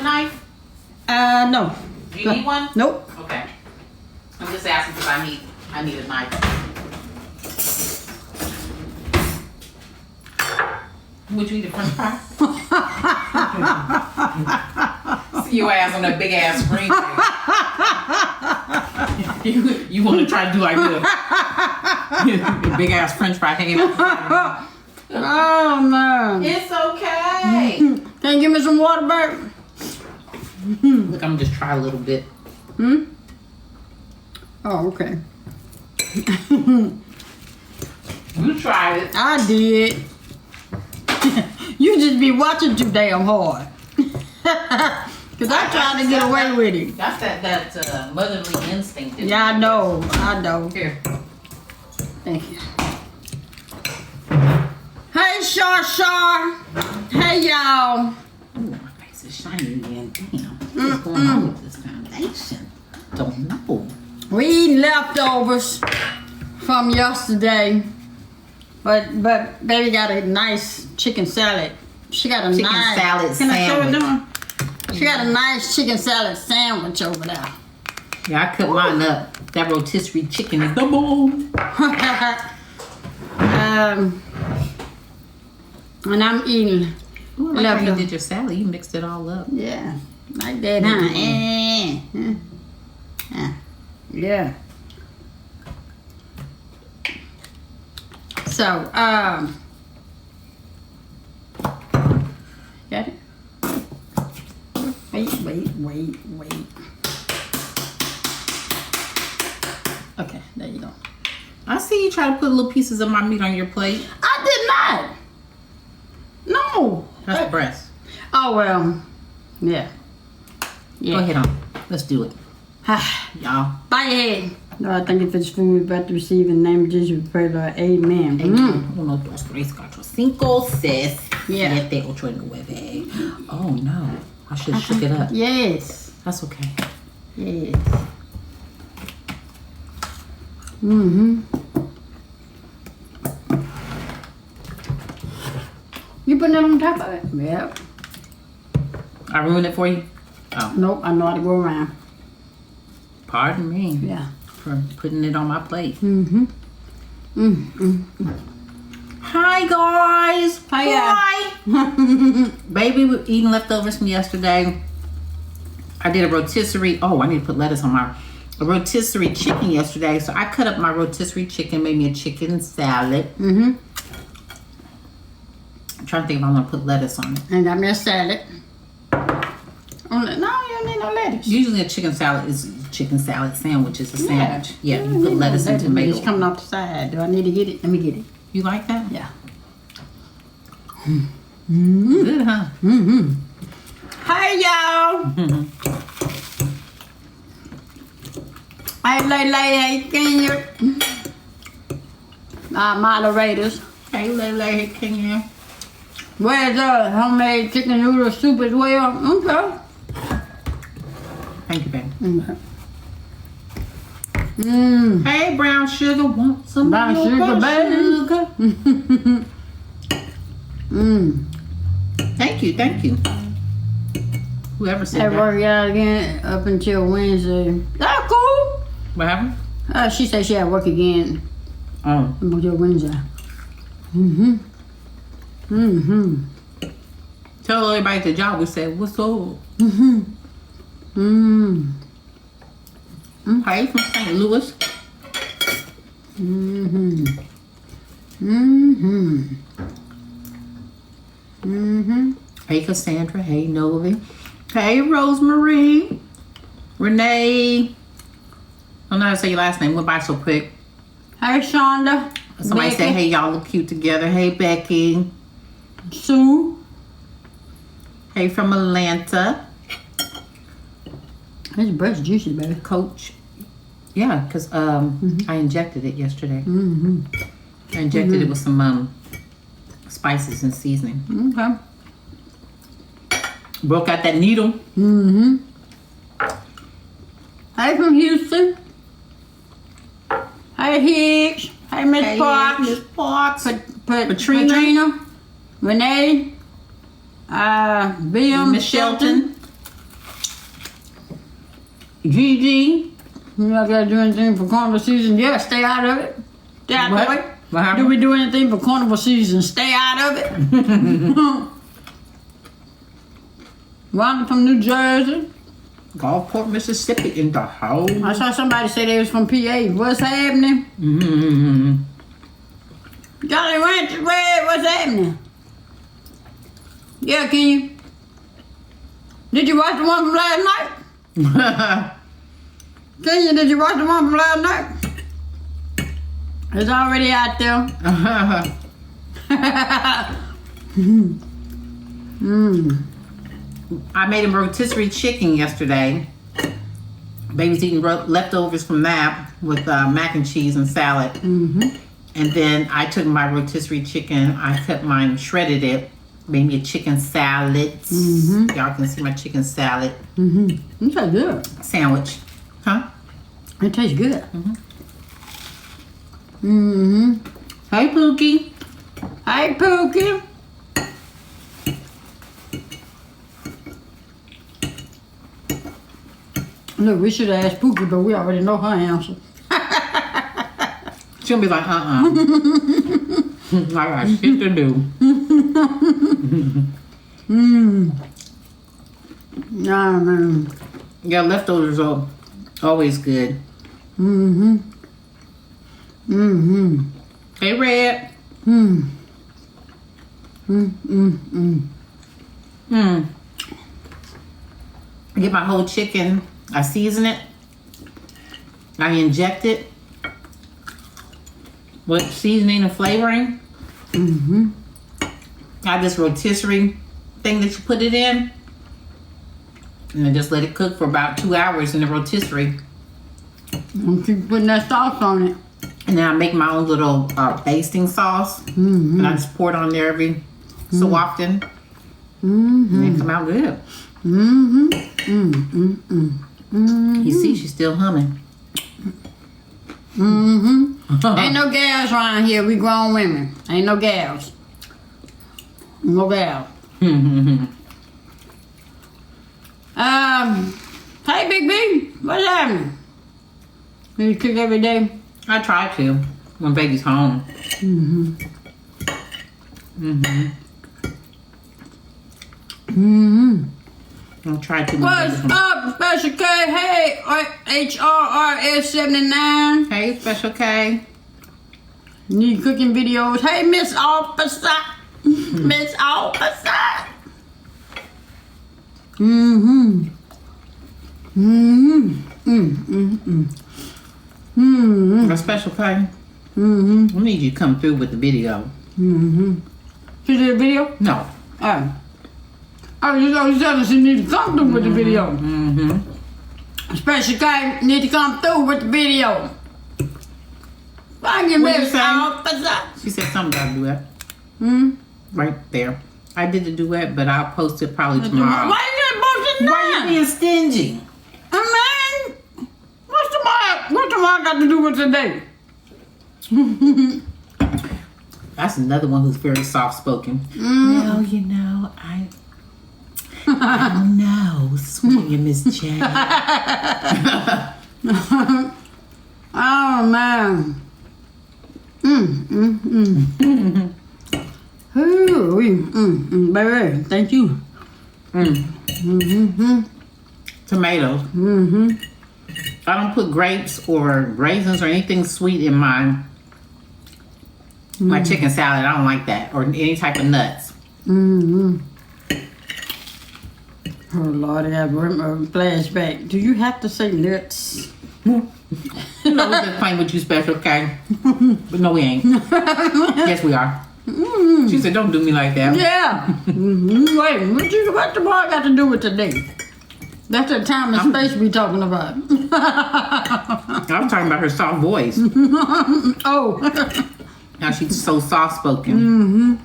a knife? No. Do you need one? Nope. Okay. I'm just asking because I need a knife. Would you eat a french fry? See your ass on that big ass screen. You want to try to do like this? Your big ass french fry hanging out. Oh no. It's okay. Can you give me some water, babe? Look, I'm just try a little bit. Oh, okay. You tried it. I did. You just be watching too damn hard. Cause I tried to get away with it. That's that motherly instinct. Yeah, I know. Here. Thank you. Hey, Shar. Hey, y'all. Ooh, my face is shiny again. Damn. What's going on with this foundation? Don't know. We eating leftovers from yesterday. But baby got a nice chicken salad. She got a Chicken nice salad Can I show it sandwich. down? She got a nice chicken salad sandwich over there. Yeah, I cut mine up. That rotisserie chicken is the bomb. And I'm eating. Ooh, I like how you did your salad. You mixed it all up. Yeah, like that, huh? Yeah. So, got it? Wait. Okay, there you go. I see you try to put little pieces of my meat on your plate. I did not. No. That's breast. Oh, well, yeah. Go ahead on. Let's do it. Y'all. Bye ahead. No, I thank you for this food we're about to receive in the name of Jesus. We pray, Lord. Amen. 1, 2, 3, 4, 5, 6, Yeah. 7, 8, 9. Oh no. I should have shook it up. Yes. That's okay. Yes. You putting it on top of it? Yep. I ruined it for you? Oh. Nope, I know how to go around. Pardon me. Yeah. For putting it on my plate. Hi guys. Hi. Baby, we're eating leftovers from yesterday. I did a rotisserie. Oh, I need to put lettuce on a rotisserie chicken yesterday. So I cut up my rotisserie chicken, made me a chicken salad. I'm trying to think if I'm gonna put lettuce on it. And got me a salad. No, you don't need no lettuce. Usually a chicken salad is chicken salad sandwich is a sandwich. Yeah, you put lettuce and It's tomato. coming off the side. Do I need to get it? Let me get it. You like that? Yeah. Good, huh? Hey, y'all. Hey, Lay, hey, can you? Moderators. Hey, Lele, can you? Where's the homemade chicken noodle soup as well? Okay. Thank you, baby. Okay. Hey, brown sugar, want some Brown more sugar, baby. Thank you. Whoever said I that. work out again up until Wednesday. That's cool. What happened? She said she had work again Oh. until Wednesday. Tell everybody at the job we said, what's up? Hey, from St. Louis. Hey, Cassandra. Hey, Novi. Hey, Rosemary. Renee. I don't know how to say your last name. Went by so quick. Hey, Shonda. Somebody Becky. said, hey, y'all look cute together. Hey, Becky. Sue. Hey, from Atlanta. This bread's juicy, baby. Coach. Yeah, because I injected it yesterday. I injected it with some spices and seasoning. Okay. Broke out that needle. Hey, from Houston. Hey, Hicks. Hey, Miss Parks. Miss Parks. Patrina. Renee. Bill. Miss Shelton. Gigi. You not gotta do anything for carnival season? Yeah, stay out of it. Stay out What? of it. What happened? Do we do anything for carnival season? Stay out of it. Rhonda from New Jersey. Gulfport, Mississippi in the house. I saw somebody say they was from PA. What's happening? Mm-hmm. Jolly Rancher Red, what's happening? Yeah, can you? Did you watch the one from last night? Kenya, did you watch the one from last night? It's already out there. I made a rotisserie chicken yesterday. Baby's eating leftovers from that with mac and cheese and salad. Mm-hmm. And then I took my rotisserie chicken, I cut mine, shredded it, made me a chicken salad. Mm-hmm. Y'all can see my chicken salad Mm-hmm. It tastes good. sandwich. Huh? It tastes good. Mm-hmm. Mm-hmm. Hey, Pookie. Hey, Pookie. Look, we should have asked Pookie, but we already know her answer. She'll be like, I got shit to do. Nah, man. Yeah, leftovers are always good. Mm-hmm. Mm-hmm. Hey, Red. Mm. Mm-mm-mm. I get my whole chicken. I season it. I inject it with seasoning and flavoring. Mm-hmm. I have this rotisserie thing that you put it in. And then just let it cook for about 2 hours in the rotisserie. And keep putting that sauce on it. And then I make my own little basting sauce. Mm-hmm. And I just pour it on there every so often. Mm-hmm. And it come out good. Mm-hmm. Mm-hmm. Mm-hmm. You see, she's still humming. Mm-hmm. Ain't no gals around here. We grown women. Ain't no gals. No gals. Hey, Big B. What's happening? You cook every day? I try to when baby's home. Mm-hmm. Mm-hmm. Mm-hmm. I'll try to when What's baby's home. up, Special K? Hey, HRRS79. Hey, Special K. Need cooking videos. Hey, Miss Officer. Miss Officer. Mm-hmm. Mm-hmm. Mm-hmm. Mm-hmm. A Special K. Mm-hmm. I need you to come through with the video. Mm-hmm. She did a video? No. Oh. Oh, you said she need to come through with the video. Mm-hmm. Special K need to come through with the video. Thank you, What'd you Miss say? Officer. She said something about a duet. Hmm? Right there. I did the duet, but I'll post it probably tomorrow. Why you not posting Why that? you being stingy? Man, what's tomorrow? What tomorrow got to do with today? That's another one who's very soft-spoken. Well, you know, I don't know, sweet Miss J. Oh, man. Ooh, baby, thank you. Mm-hmm. Tomatoes. Mm-hmm. I don't put grapes or raisins or anything sweet in my chicken salad. I don't like that. Or any type of nuts. Mm-hmm. Oh, Lord, I have a flashback. Do you have to say nuts? You know, we're just playing with you, Special K. But no, we ain't. Yes, we are. She said, don't do me like that. Yeah. Wait, what the boy got to do with today? That's the time and space we talking about. I'm talking about her soft voice. Oh. Now she's so soft-spoken.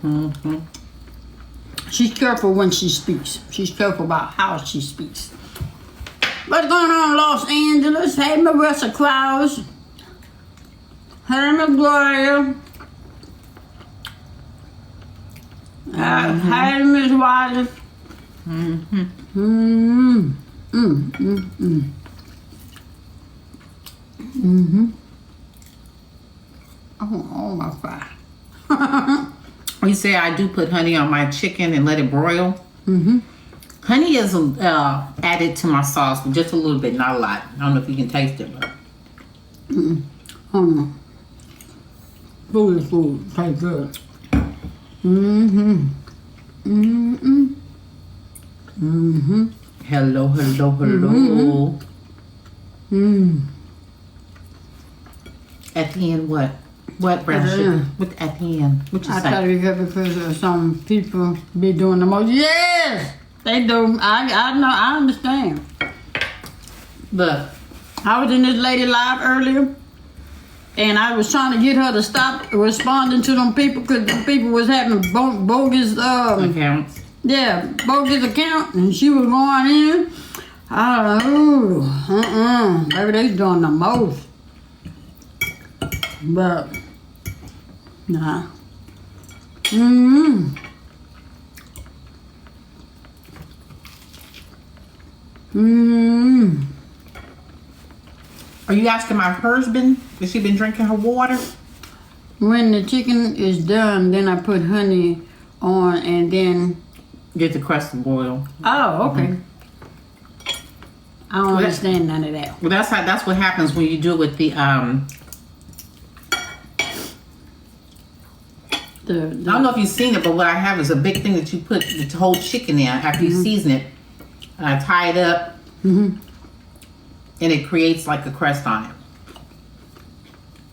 She's careful when she speaks. She's careful about how she speaks. What's going on in Los Angeles? Hey, Marissa Krause. Hey, Miss Gloria. Hey, Miss Wallace. Mm-hmm. Oh, almost fry. You say I do put honey on my chicken and let it broil. Mm-hmm. Honey is added to my sauce, but just a little bit, not a lot. I don't know if you can taste it, but Mm-mm. Oh no. Food is food. Tastes good. Mm-hmm. Mm-hmm. Mm-hmm. hello. Mm-hmm. Mm. At the end, what? What brown sugar? What at the end? What you I say? try to be careful because some people be doing the most. Yes, they do. I know. I understand. Look, I was in this lady live earlier, and I was trying to get her to stop responding to them people because the people was having bogus accounts. yeah, bogus account, and she was going in. I was like, baby, they doing the most. But nah. Mm-hmm. Mm-hmm. Are you asking my husband? Has she been drinking her water? When the chicken is done, then I put honey on, and then Get the crust to boil. oh, okay. Mm-hmm. I don't understand none of that. Well, that's what happens when you do it with the I don't know if you've seen it, but what I have is a big thing that you put the whole chicken in after you season it. And I tie it up, and it creates like a crust on it.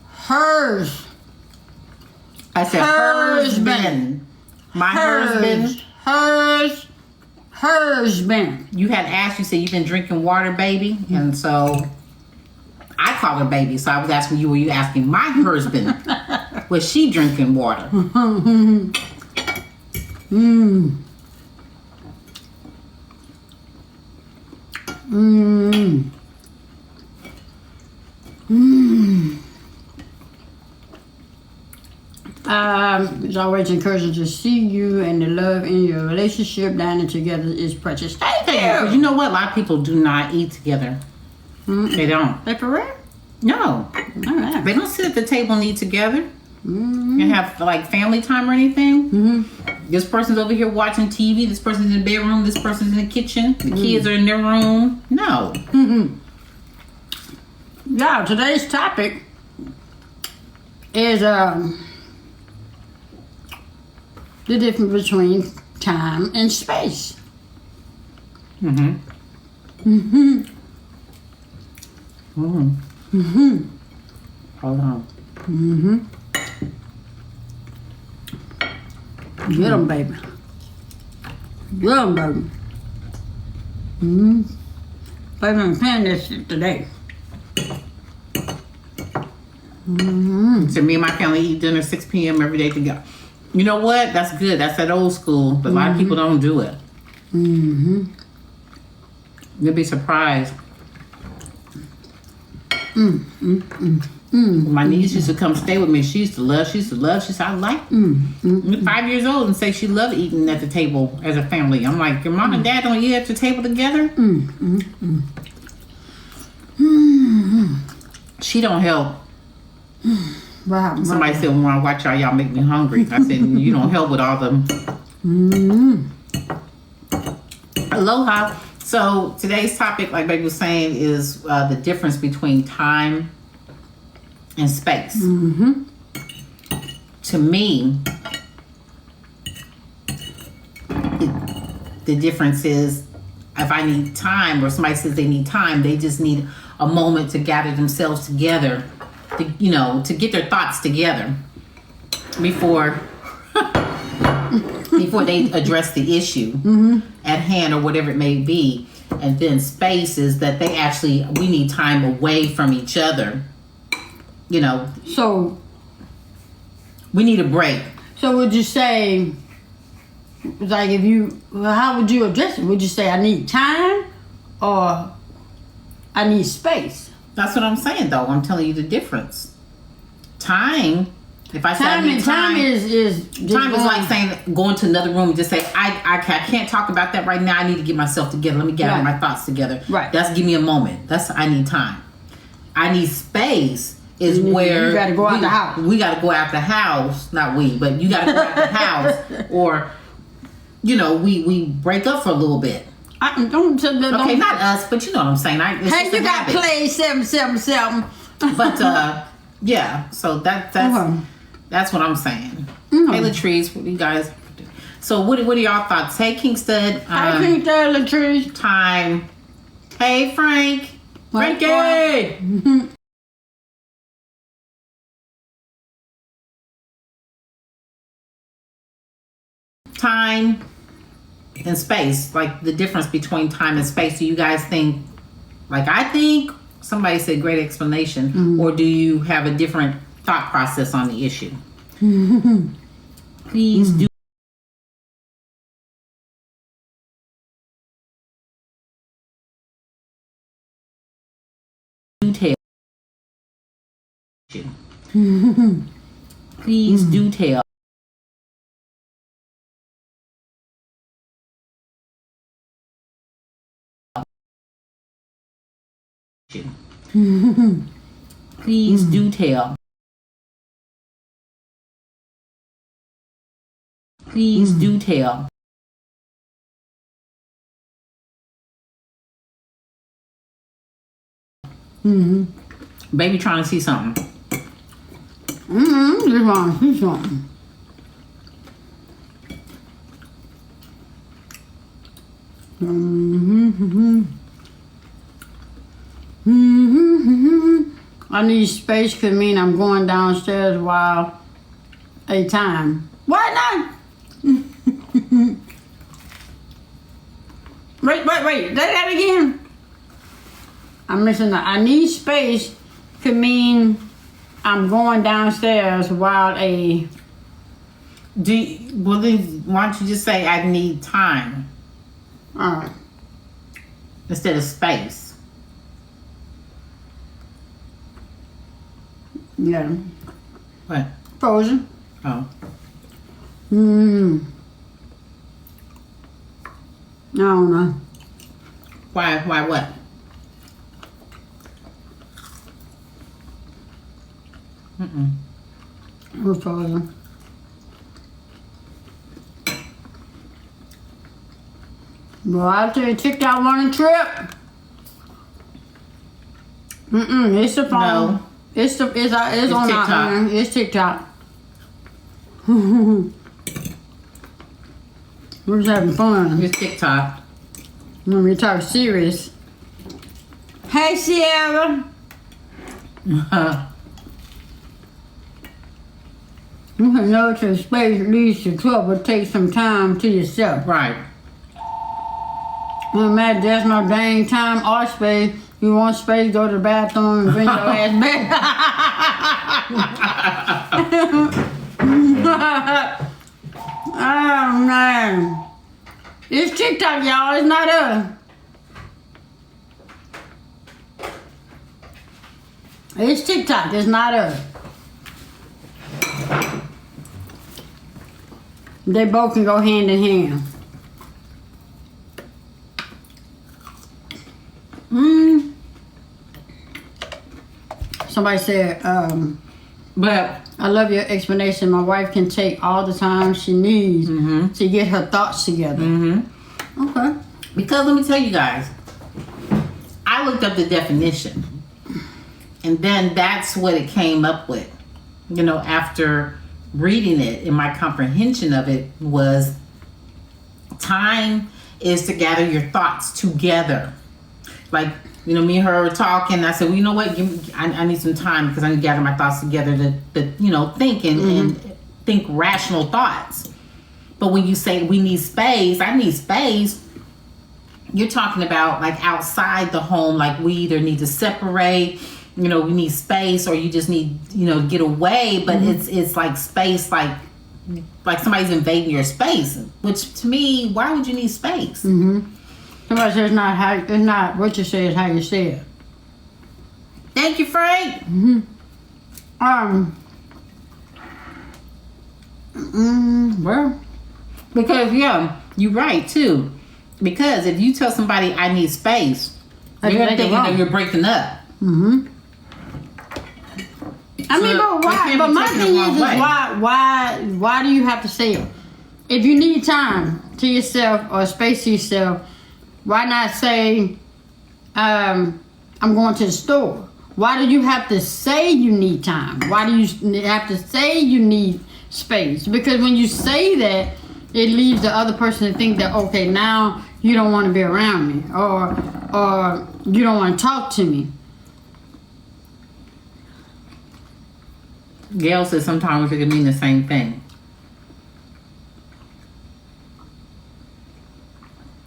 Hers. I said husband. My husband. Husband. You had asked, you said you've been drinking water, baby. And so I call her baby. So I was asking you, were you asking my husband? Was she drinking water? Mm. Mm. Mm. It's always encouraging to see you, and the love in your relationship dining together is precious. Thank Because you. you know what? A lot of people do not eat together. They don't. Hey, for real? No. All right. They don't sit at the table and eat together Mm-hmm. and have like family time or anything. Mm-hmm. This person's over here watching TV. This person's in the bedroom. This person's in the kitchen. The kids are in their room. No. Mm-hmm. Yeah, today's topic is the difference between time and space. Mm-hmm. Mm-hmm. Mm-hmm. Mm-hmm. Hold on. Mm-hmm. Get 'em, baby. Get 'em, baby. Mm-hmm. Baby, I'm playing this shit today. Mm-hmm. So me and my family eat dinner 6 p.m. every day together. You know what? That's good. That's that old school. But a lot of people don't do it. Mm-hmm. You'll be surprised. My niece used to come stay with me. She used to love. She said, I like 5 years old and say she loved eating at the table as a family. I'm like, your mom and dad don't eat at the table together? She don't help. Wow. Somebody said, when I watch y'all make me hungry. I said, you don't help with all them. Aloha. So today's topic, like Baby was saying, is the difference between time and space. To me, the difference is if I need time or somebody says they need time, they just need a moment to gather themselves together, to get their thoughts together before they address the issue at hand or whatever it may be. And then space is that we need time away from each other. So we need a break. So would you say, like, how would you address it? Would you say I need time or I need space? That's what I'm saying, though. I'm telling you the difference. Time, if I say I need time is like saying going to another room and just say I can't talk about that right now. I need to get myself together. Let me gather my thoughts together. Right. That's give me a moment. That's I need time. I need space is where you gotta go out the house. We gotta go out the house. Not we, but you gotta go out the house, or we break up for a little bit. Don't Okay, not us, but you know what I'm saying. Hey, you got play 777. But yeah, so that's what I'm saying. Hey, Latrice, what do you guys? So what are y'all thoughts? Hey, Kingston. Hey, Kingston, Latrice. Time. Hey, Frankie. Time and space, like the difference between time and space. Do you guys think, like I think, somebody said great explanation, or do you have a different thought process on the issue? Please do. Tell. Please do tell. Please do tell. Please do tell. Baby trying to see something. Just want to see something. I need space could mean I'm going downstairs while a time. Why not? Wait. Say that again. I'm missing that. I need space could mean I'm going downstairs while a... Well, then why don't you just say I need time? Alright. Instead of space. Yeah. What? Frozen. Oh. I don't know. Why what? We're frozen. Well, I tell you, TikTok running trip. It's the phone. No. It's on TikTok. our It's TikTok. We're just having fun. It's TikTok. When we talk serious. Hey, Sierra. You can know that space leads to trouble. Take some time to yourself. Right. Well, Matt, there's no dang time or space. You want space, go to the bathroom and bring your ass back. Oh, man. It's TikTok, y'all. It's not us. It's TikTok. It's not us. They both can go hand in hand. Somebody said, But I love your explanation. My wife can take all the time she needs to get her thoughts together. Okay. because let me tell you guys, I looked up the definition, and then that's what it came up with. After reading it, and my comprehension of it was time is to gather your thoughts together. Like, me and her were talking. I said, well, you know what? I need some time because I need to gather my thoughts together to think and think rational thoughts. But when you say we need space, I need space, you're talking about like outside the home. Like we either need to separate, we need space, or you just need, to get away. But it's like space, like somebody's invading your space. Which to me, why would you need space? Somebody says it's not what you say, it's how you say it. Thank you, Frank. Well, Because you're right too. Because if you tell somebody I need space, That's you're nothing thinking wrong. that you're breaking up. I mean, but why? But my thing is why do you have to say it? If you need time to yourself or space to yourself, why not say, I'm going to the store? Why do you have to say you need time? Why do you have to say you need space? Because when you say that, it leaves the other person to think that, okay, now you don't want to be around me, or you don't want to talk to me. Gail says sometimes it can mean the same thing.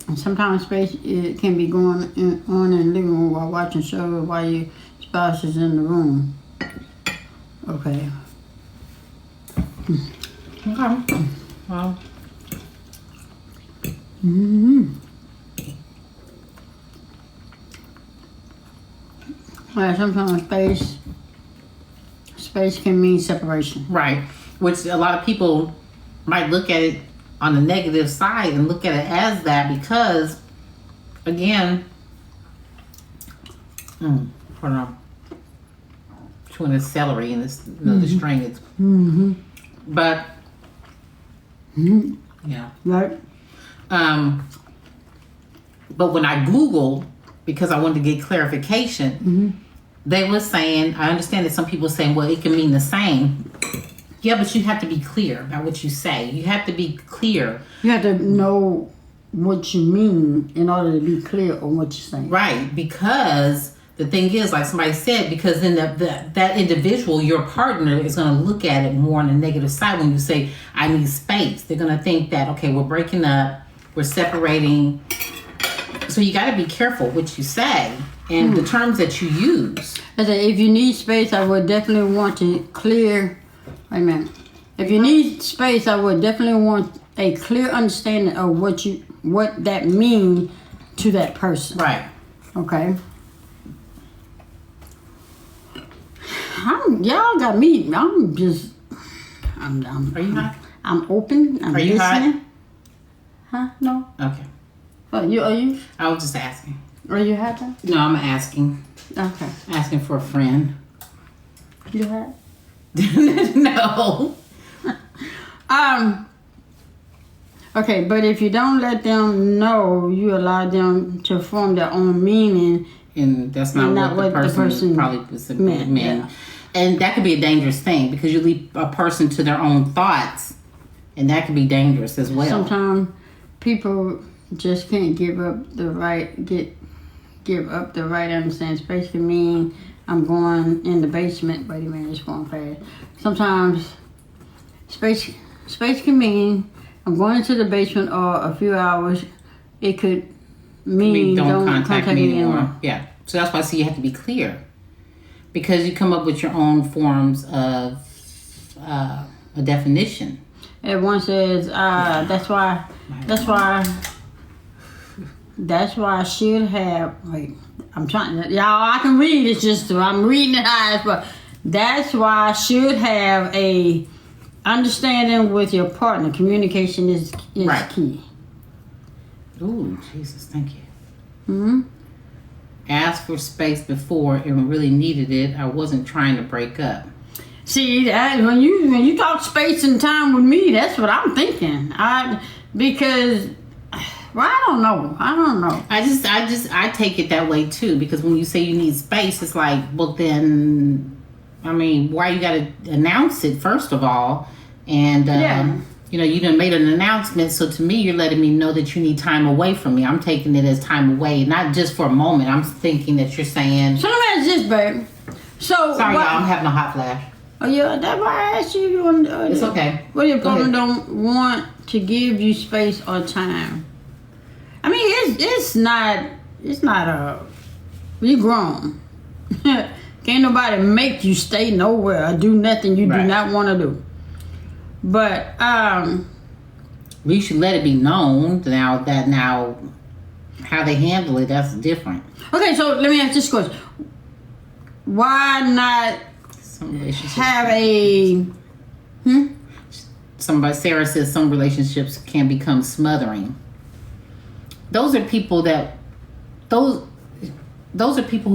And sometimes space it can be going on in the living room while watching show while your spouse is in the room. Okay. Okay. Well. Well, sometimes space can mean separation. Right. Which a lot of people might look at it on the negative side and look at it as that because, again, hold on. Chewing the celery and this the string is. But yeah. Right. But when I Googled, because I wanted to get clarification, they were saying, I understand that some people are saying, well, it can mean the same. Yeah, but you have to be clear about what you say. You have to be clear. You have to know what you mean in order to be clear on what you're saying. Right, because the thing is, like somebody said, because then that individual, your partner, is going to look at it more on the negative side when you say, I need space. They're going to think that, okay, we're breaking up, we're separating. So you got to be careful what you say and the terms that you use. I said, if you need space, I would definitely want to clear. Wait a minute. If you need space, I would definitely want a clear understanding of what that means to that person. Right. Okay. Y'all got me. I'm Are you hot? I'm open. I'm Are you listening. hot? Huh? No. Okay. Are you? I was just asking. Are you happy? No, I'm asking. Okay. Asking for a friend. You happy? No. Okay, but if you don't let them know, you allow them to form their own meaning. And that's not what the person probably was meant. Yeah. And that could be a dangerous thing because you leave a person to their own thoughts, and that could be dangerous as well. Sometimes people just can't give up the right understanding. Space can mean I'm going in the basement. Wait a minute, it's going fast. Sometimes space can mean I'm going into the basement or a few hours. It could mean don't contact me anymore. Yeah. So that's why I say you have to be clear. Because you come up with your own forms of a definition. Everyone says, that's why I should have, wait, I'm trying to, y'all, I can read it just, I'm reading it high, but that's why I should have a understanding with your partner. Communication is right. Key. Ooh, Jesus, thank you. Mm-hmm. Asked for space before and really needed it. I wasn't trying to break up. See, when you talk space and time with me, that's what I'm thinking. Because well, I don't know. I take it that way too, because when you say you need space, it's like, well then, I mean, why you got to announce it first of all? And you done made an announcement, so to me, you're letting me know that you need time away from me. I'm taking it as time away, not just for a moment. I'm thinking that you're saying. So let me ask this, babe. So sorry, y'all, I'm having a hot flash. Oh yeah, that's why I asked you. It's okay. What if your partner don't want to give you space or time? I mean, it's not you grown. Can't nobody make you stay nowhere or do nothing you do not want to do. But we should let it be known now how they handle it, that's different. Okay, so let me ask this question. Why not have a Sarah says some relationships can become smothering. Those are people who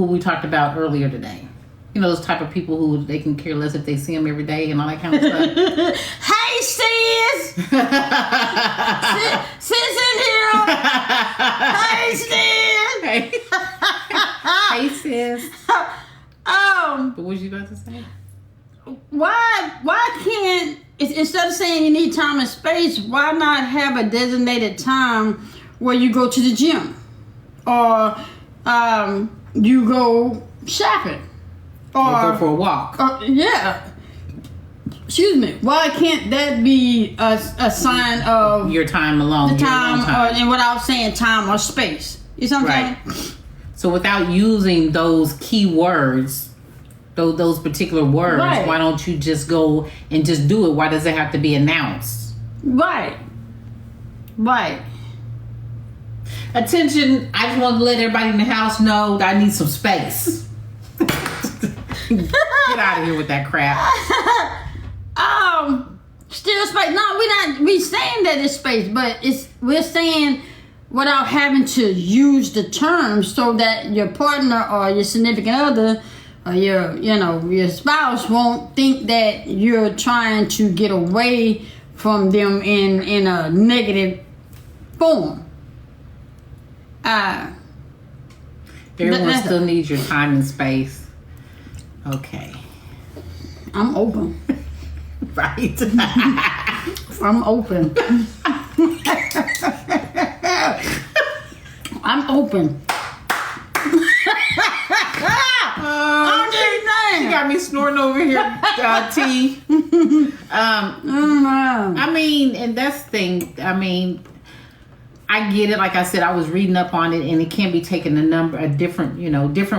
we talked about earlier today. You know, those type of people who they can care less if they see them every day and all that kind of stuff. Hey, sis! sis in here! Hey, sis! Hey, sis. What was you about to say? Why can't, instead of saying you need time and space, why not have a designated time where you go to the gym? Or you go shopping? Or go for a walk. Yeah. Excuse me. Why can't that be a sign of your time alone? The time, and without saying time or space. You know what I'm saying? So without using those key words, those particular words, why don't you just go and just do it? Why does it have to be announced? Right. Attention, I just want to let everybody in the house know that I need some space. Get out of here with that crap. Still space. No, we saying that it's space, but we're saying without having to use the term so that your partner or your significant other or your spouse won't think that you're trying to get away from them in a negative form. Everyone still needs your time and space. Okay. I'm open. Right. I'm open. I'm open. You got me snorting over here, T. I mean, and that's the thing. I mean, I get it. Like I said, I was reading up on it, and it can be taken a number of different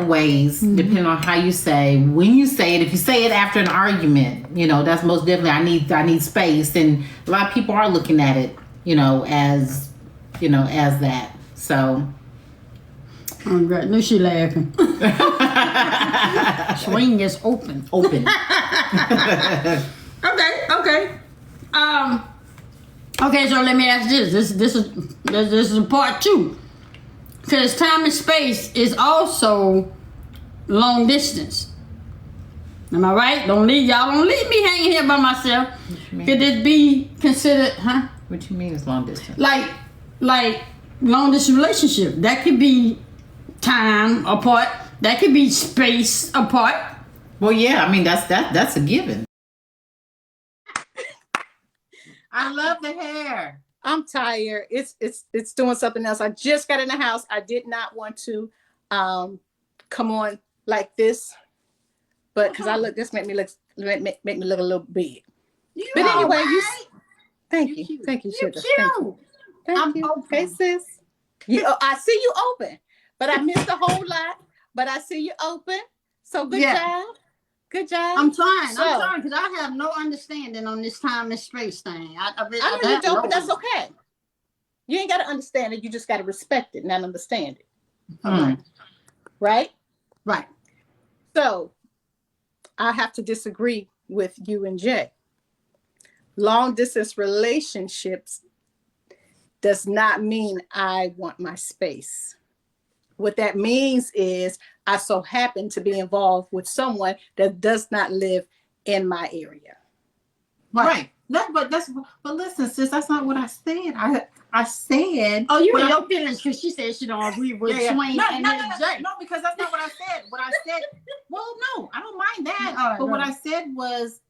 ways, depending on how you say, when you say it. If you say it after an argument, that's most definitely I need space, and a lot of people are looking at it, as that. So. Oh, God. No, she laughing. Swing is open. Okay. Okay, so let me ask this. This is part 2. Because time and space is also long distance. Am I right? Y'all don't leave me hanging here by myself. Could it be considered, huh? What you mean is long distance? Like long distance relationship. That could be time apart. That could be space apart. Well, yeah, I mean that's a given. I love the hair. I'm tired. It's doing something else. I just got in the house. I did not want to come on like this, but because this make me look a little big. But anyway, right. Thank you, sugar. Thank you. Open. Hey, sis. I see you open, but I missed a whole lot. But I see you open. So good job. Good job. I'm trying because I have no understanding on this time and space thing. I know you don't, but that's okay. You ain't got to understand it. You just got to respect it, not understand it. Okay. Right? Right. So I have to disagree with you and Jay. Long distance relationships does not mean I want my space. What that means is I so happen to be involved with someone that does not live in my area. Right. But listen, sis, that's not what I said. I said. Oh, you in your feelings because she said she don't agree with Swain and Jay. No, because that's not what I said. What I said. Well, no, I don't mind that. But what I said was,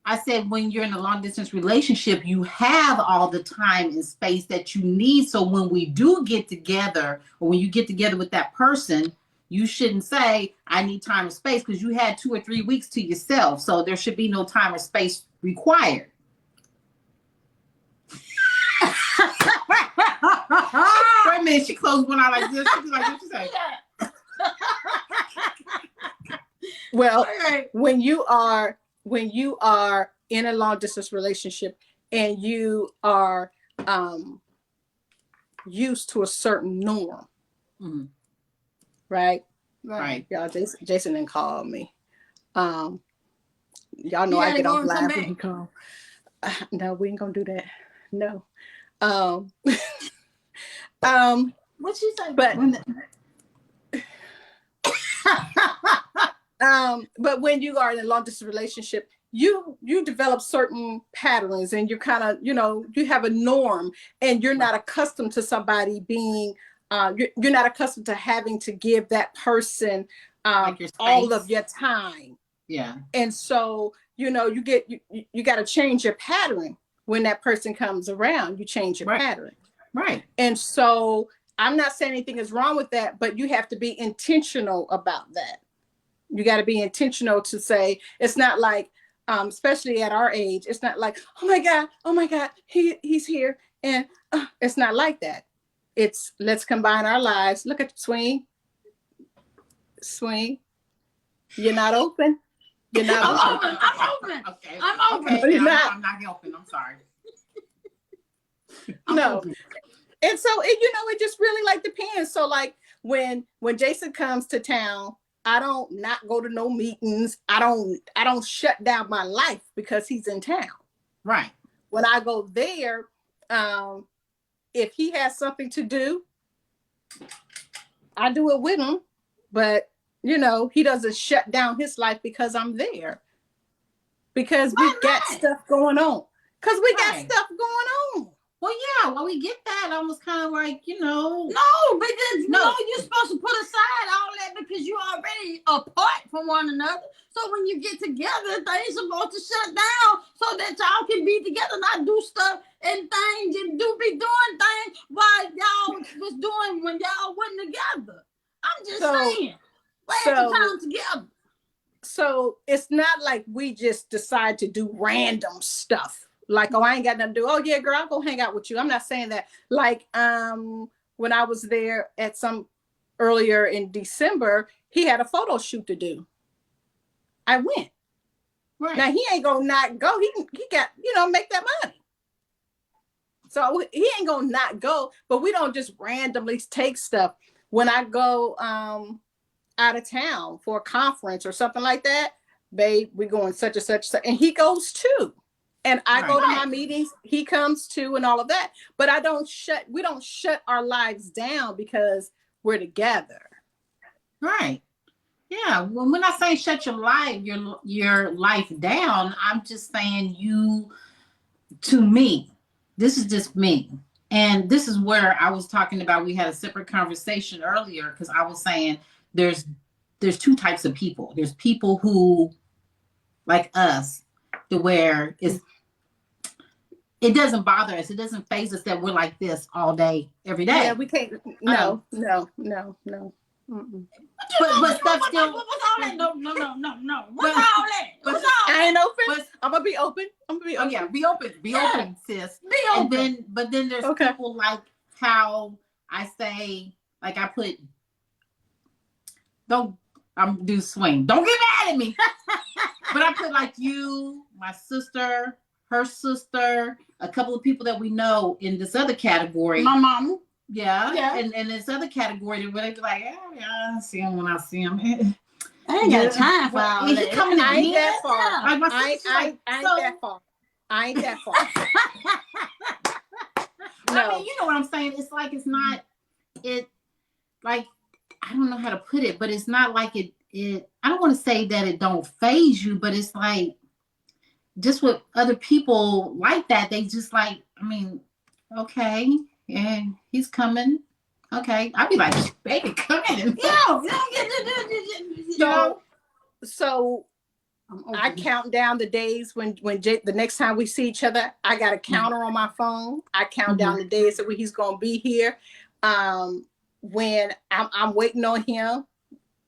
I said when you're in a long distance relationship, you have all the time and space that you need. So when we do get together, or when you get together with that person, you shouldn't say, I need time and space, because you had 2 or 3 weeks to yourself. So there should be no time or space required. Wait a minute, she closed one eye like this. She was like, what you say? Well, when you are in a long distance relationship and you are used to a certain norm, right? Y'all, Jason didn't call me. Y'all know I get off live when he calls. No, we ain't gonna do that. No. What you say? But But when you are in a long distance relationship, you develop certain patterns, and you're kind of, you have a norm, and you're not accustomed to somebody being, you're not accustomed to having to give that person Like your all space. of your time. Yeah. And so, you got to change your pattern when that person comes around. You change your pattern. Right. And so I'm not saying anything is wrong with that, but you have to be intentional about that. You got to be intentional to say, it's not like, especially at our age, it's not like, oh my God, he's here. And it's not like that. It's, let's combine our lives. Look at swing. You're not open. You're not open. I'm open. Okay. I'm open. Okay. No, you're not. I'm not helping. I'm sorry. No. Open. And so it just really like depends. So like when Jason comes to town, I don't not go to no meetings. I don't shut down my life because he's in town. Right. When I go there, if he has something to do, I do it with him. But he doesn't shut down his life because I'm there. Because we got stuff going on. Because we got stuff going on. Well, yeah, well, we get that. I was kind of like, No, because you're supposed to put aside all that because you're already apart from one another. So when you get together, things supposed to shut down so that y'all can be together, not do stuff and things and be doing things while y'all was doing when y'all wasn't together. I'm just saying, where's the time together? So it's not like we just decide to do random stuff. Like, oh, I ain't got nothing to do. Oh, yeah, girl, I'll go hang out with you. I'm not saying that. Like, when I was there at earlier in December, he had a photo shoot to do. I went. Right. Now, he ain't gonna not go. He got, make that money. So he ain't gonna not go, but we don't just randomly take stuff. When I go out of town for a conference or something like that, babe, we going such and such, and he goes too. And I go to my meetings, he comes too, and all of that. But we don't shut our lives down because we're together. Right. Yeah. Well, when I say shut your life down, I'm just saying to me, this is just me. And this is where I was talking about, we had a separate conversation earlier, because I was saying there's two types of people. There's people who, like us, where it doesn't bother us. It doesn't faze us that we're like this all day, every day. Yeah, we can't. No. But stuff still. What's all that? No. What's all that? I ain't open. I'm gonna be open. Oh yeah, be open. Be open, sis. Be open. But then there's people like how I say, like I put. I'm do swing. Don't get mad at me. But I put like you, my sister, her sister, a couple of people that we know in this other category. My mama. Yeah. And this other category where they be like, yeah, I see him when I see him. I ain't got time for all that. Coming I ain't again. that far. Like my I ain't that far. I ain't that far. No. I mean, you know what I'm saying? It's like I don't know how to put it, but it's not like it I don't want to say that it don't faze you, but it's like just with other people like that, they just like, I mean, okay, yeah, he's coming. Okay. I'd be like, baby, come in. So I count down the days when the next time we see each other, I got a counter on my phone. I count down the days that he's going to be here. When I'm waiting on him,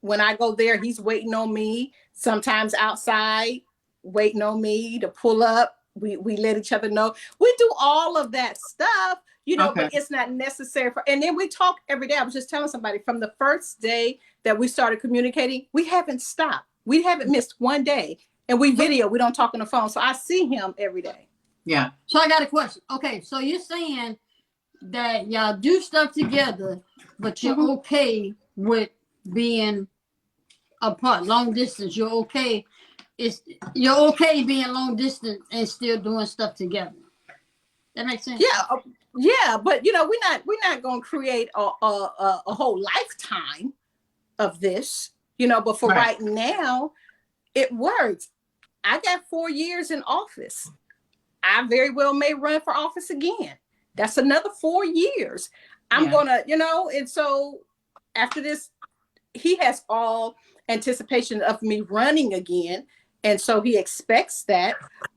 when I go there, he's waiting on me, sometimes outside, waiting on me to pull up. We let each other know. We do all of that stuff, but it's not necessary and then we talk every day. I was just telling somebody from the first day that we started communicating, we haven't stopped. We haven't missed one day. And we don't talk on the phone. So I see him every day. Yeah. So I got a question. Okay, so you're saying that y'all do stuff together, but you're okay with being apart, long distance. You're okay being long distance and still doing stuff together. That makes sense. Yeah, but we're not going to create a whole lifetime of this. but for Right. right now, it works. I got 4 years in office. I very well may run for office again. That's another 4 years. I'm gonna, and so after this, he has all anticipation of me running again. And so he expects that.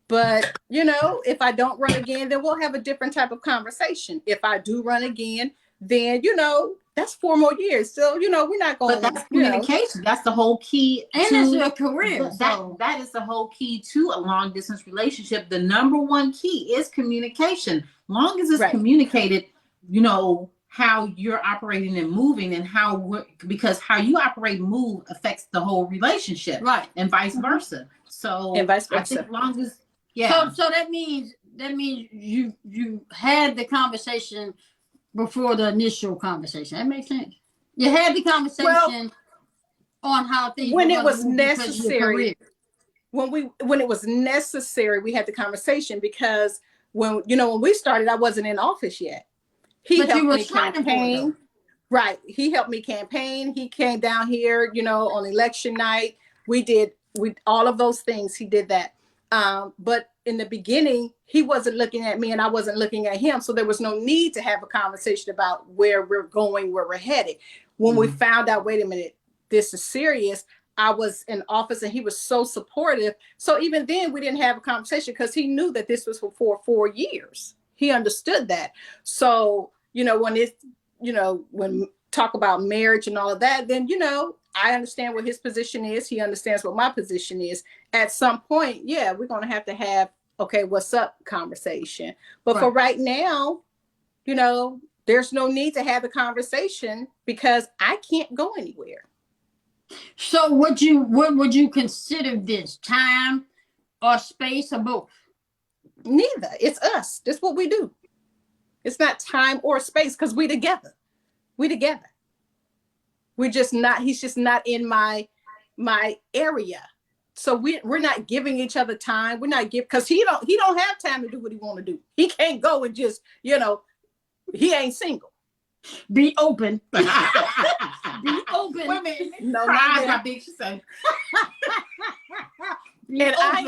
But, if I don't run again, then we'll have a different type of conversation. If I do run again, then, that's 4 more years. So, we're not going. But that's communication. That's the whole key. And to it's a career. That is the whole key to a long distance relationship. The number one key is communication. Long as it's communicated, how you're operating and moving, and because how you operate and move affects the whole relationship, right, and vice versa. So and vice versa. I think long as So that means you had the conversation before the initial conversation. That makes sense. You had the conversation on how things when it was necessary. When it was necessary, we had the conversation because when we started, I wasn't in office yet. He helped me campaign. Right. He helped me campaign. He came down here, on election night. We all of those things. He did that. But in the beginning, he wasn't looking at me and I wasn't looking at him. So there was no need to have a conversation about where we're going, where we're headed. When we found out, wait a minute, this is serious. I was in office and he was so supportive. So even then we didn't have a conversation because he knew that this was for 4 years. He understood that. So, when talk about marriage and all of that, then, I understand what his position is. He understands what my position is. At some point, we're going to have, okay, what's up conversation. But for right now, there's no need to have the conversation because I can't go anywhere. So what would you consider this? Time or space or both? Neither. It's us. That's what we do. It's not time or space because we together. We're just not, he's just not in my area. So we're not giving each other time. We're not because he don't have time to do what he want to do. He can't go and just, he ain't single. Be open. Be open. Wait a minute. No, not big she said. I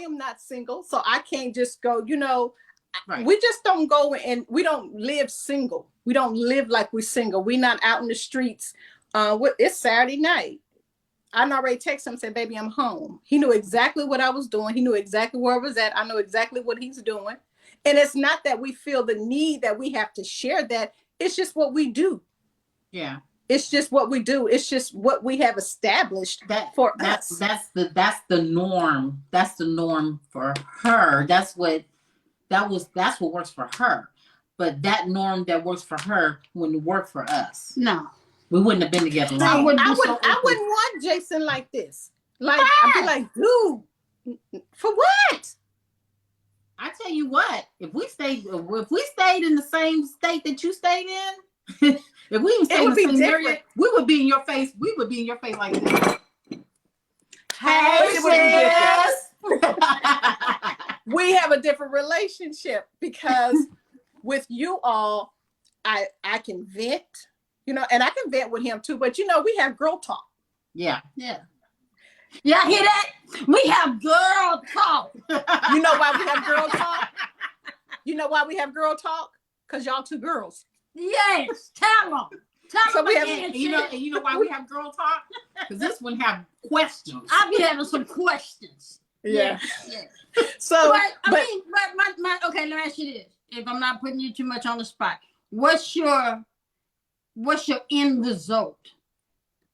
am not single. So I can't just go, Right. We just don't go and we don't live single. We don't live like we're single. We're not out in the streets. It's Saturday night. I already texted him and said, baby, I'm home. He knew exactly what I was doing. He knew exactly where I was at. I know exactly what he's doing. And it's not that we feel the need that we have to share that. It's just what we do. Yeah. It's just what we do. It's just what we have established for us. That's the norm. That's the norm for her. That's what works for her. But that norm that works for her wouldn't work for us. No. We wouldn't have been together. I wouldn't want Jason like this. Like, I'd be like, dude, for what? I tell you what, if we stayed in the same state that you stayed in, if we even stayed in the same area, we would be in your face. We would be in your face like this. Hey, sis. We have a different relationship because with you all, I can vent, and I can vent with him too. But we have girl talk. Yeah. Y'all hear that? We have girl talk. You know why we have girl talk? You know why we have girl talk? Because y'all two girls. Yes. Tell them. So we have, and you know why we have girl talk? Because this one have questions. I'll be having some questions. Yeah. So, but okay, let me ask you this. If I'm not putting you too much on the spot, what's your end result?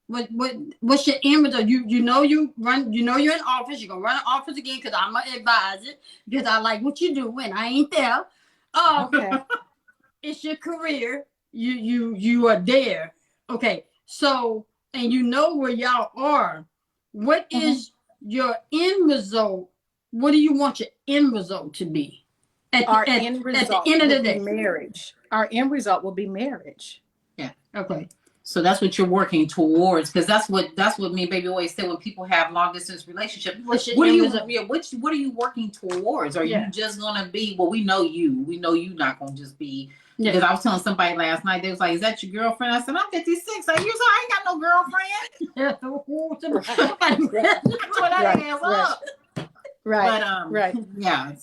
What's your end result? You know you're in office. You're gonna run an office again because I'm gonna advise it because I like what you do and I ain't there. Okay. It's your career. You are there. Okay. So and you know where y'all are. What is your end result? What do you want your end result to be? At the end of the day, marriage. Our end result will be marriage. Yeah. Okay. So that's what you're working towards, because that's what me and baby always say when people have long distance relationships. What are you working towards? Are you just gonna be? Well, we know you not gonna just be. Yeah. Because I was telling somebody last night, they was like, "Is that your girlfriend?" I said, "I'm 56. I ain't got no girlfriend." Right. Yeah.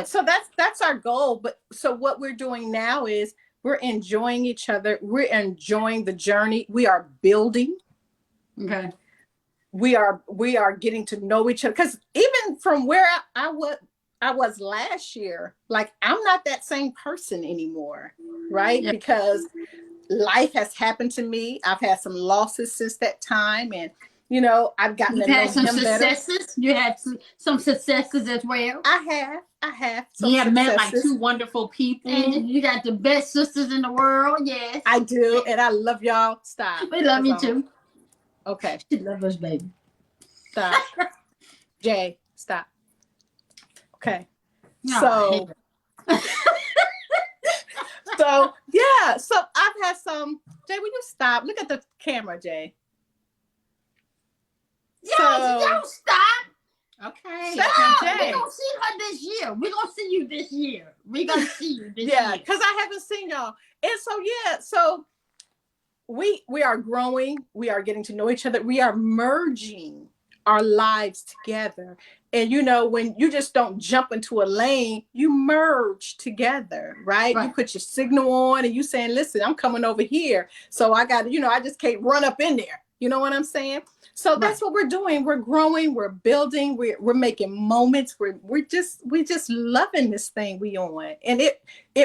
So that's our goal. But so what we're doing now is we're enjoying each other. We're enjoying the journey. We are building. Okay. We are getting to know each other. Because even from where I was last year, like I'm not that same person anymore, right? Yeah. Because life has happened to me. I've had some losses since that time, and I've gotten to know some him successes. Better. You have some successes as well. I have. You have met like two wonderful people, and you got the best sisters in the world. Yes, I do, and I love y'all. Stop. We love you too. Okay, she love us, baby. Stop, Jay. Stop. Okay, no, so yeah, so I've had some. Jay, will you stop? Look at the camera, Jay. Don't stop. Okay. Stop. We're gonna see her this year. We're gonna see you this year. We're gonna see you this year. Yeah, because I haven't seen y'all. And so we are growing, we are getting to know each other, we are merging our lives together. And when you just don't jump into a lane, you merge together, right? You put your signal on and you saying, listen, I'm coming over here. So I got, I just can't run up in there. You know what I'm saying? So that's what we're doing. We're growing, we're building, we're making moments. We're just loving this thing we on. And it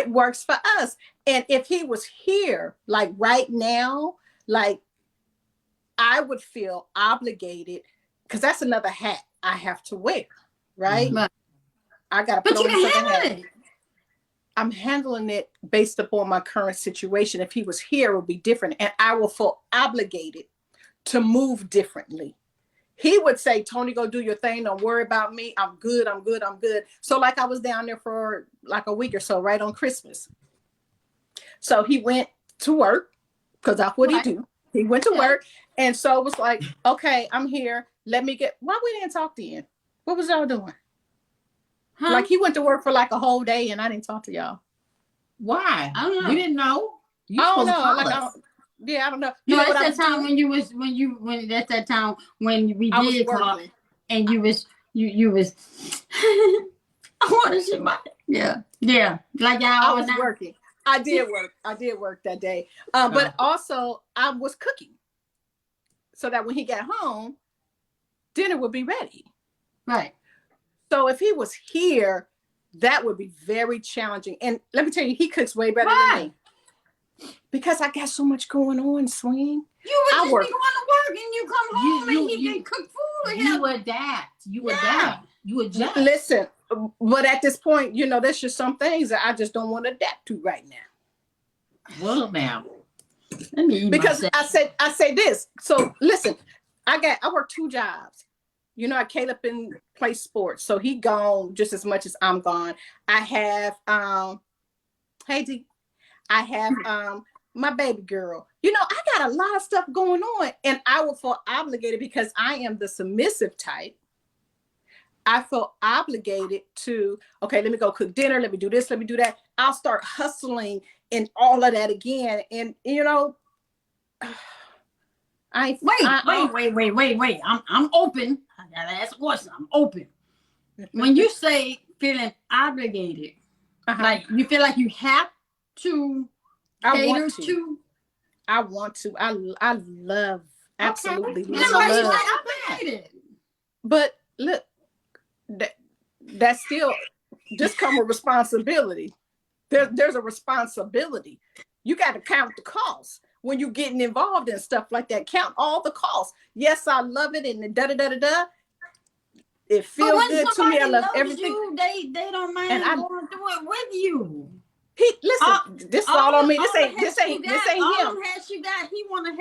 works for us. And if he was here, like right now, like I would feel obligated, because that's another hat I have to wear, right? Mm-hmm. I gotta put on another hat. I'm handling it based upon my current situation. If he was here, it would be different. And I will feel obligated to move differently. He would say, Tony, go do your thing. Don't worry about me. I'm good. So like I was down there for like a week or so, right on Christmas. So he went to work, because that's what he do. He went to work. And so it was like, okay, I'm here. Why we didn't talk then? What was y'all doing? Huh? Like he went to work for like a whole day and I didn't talk to y'all. Why? I don't know. We didn't know. I don't know. I don't know. That's that time when that's that time when we did talk and you was I want to see my like I was working. I did work that day. But also I was cooking so that when he got home, dinner would be ready. Right. So if he was here, that would be very challenging. And let me tell you, he cooks way better than me. Because I got so much going on, Swing. You would just be going to work and you come home and he can cook food. You adapt. You adjust. Listen, but at this point, there's just some things that I just don't want to adapt to right now. Well, now. Because I say this. So listen, I work 2 jobs. Caleb plays sports, so he gone just as much as I'm gone. I have I have my baby girl. I got a lot of stuff going on, and I will feel obligated because I am the submissive type. I feel obligated to, okay, let me go cook dinner. Let me do this. Let me do that. I'll start hustling and all of that again. And Wait. I'm open. I gotta ask a question. I'm open. When you say feeling obligated, like you feel like you have to cater to. I want to. I love, absolutely love. Obligated. But look, that still just come with responsibility. There's a responsibility. You got to count the costs. When you're getting involved in stuff like that, count all the costs. Yes, I love it, and it feels good to me. I love everything. You, they don't mind going through it with you. This is all on me. This ain't him. All them hats you got, he wanna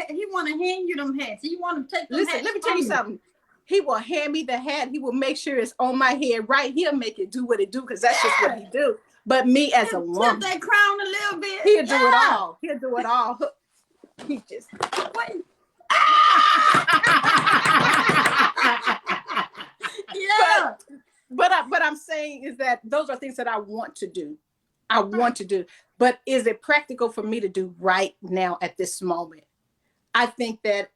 hand you them hats. He wanna take them hats. Let me tell you something. He will hand me the hat. He will make sure it's on my head right. He'll make it do what it do, because that's just what he do. But me as a woman, tip that crown a little bit. He'll do it all. He just Wait. But I'm saying is that those are things that I want to do. I want to do. But is it practical for me to do right now at this moment? I think that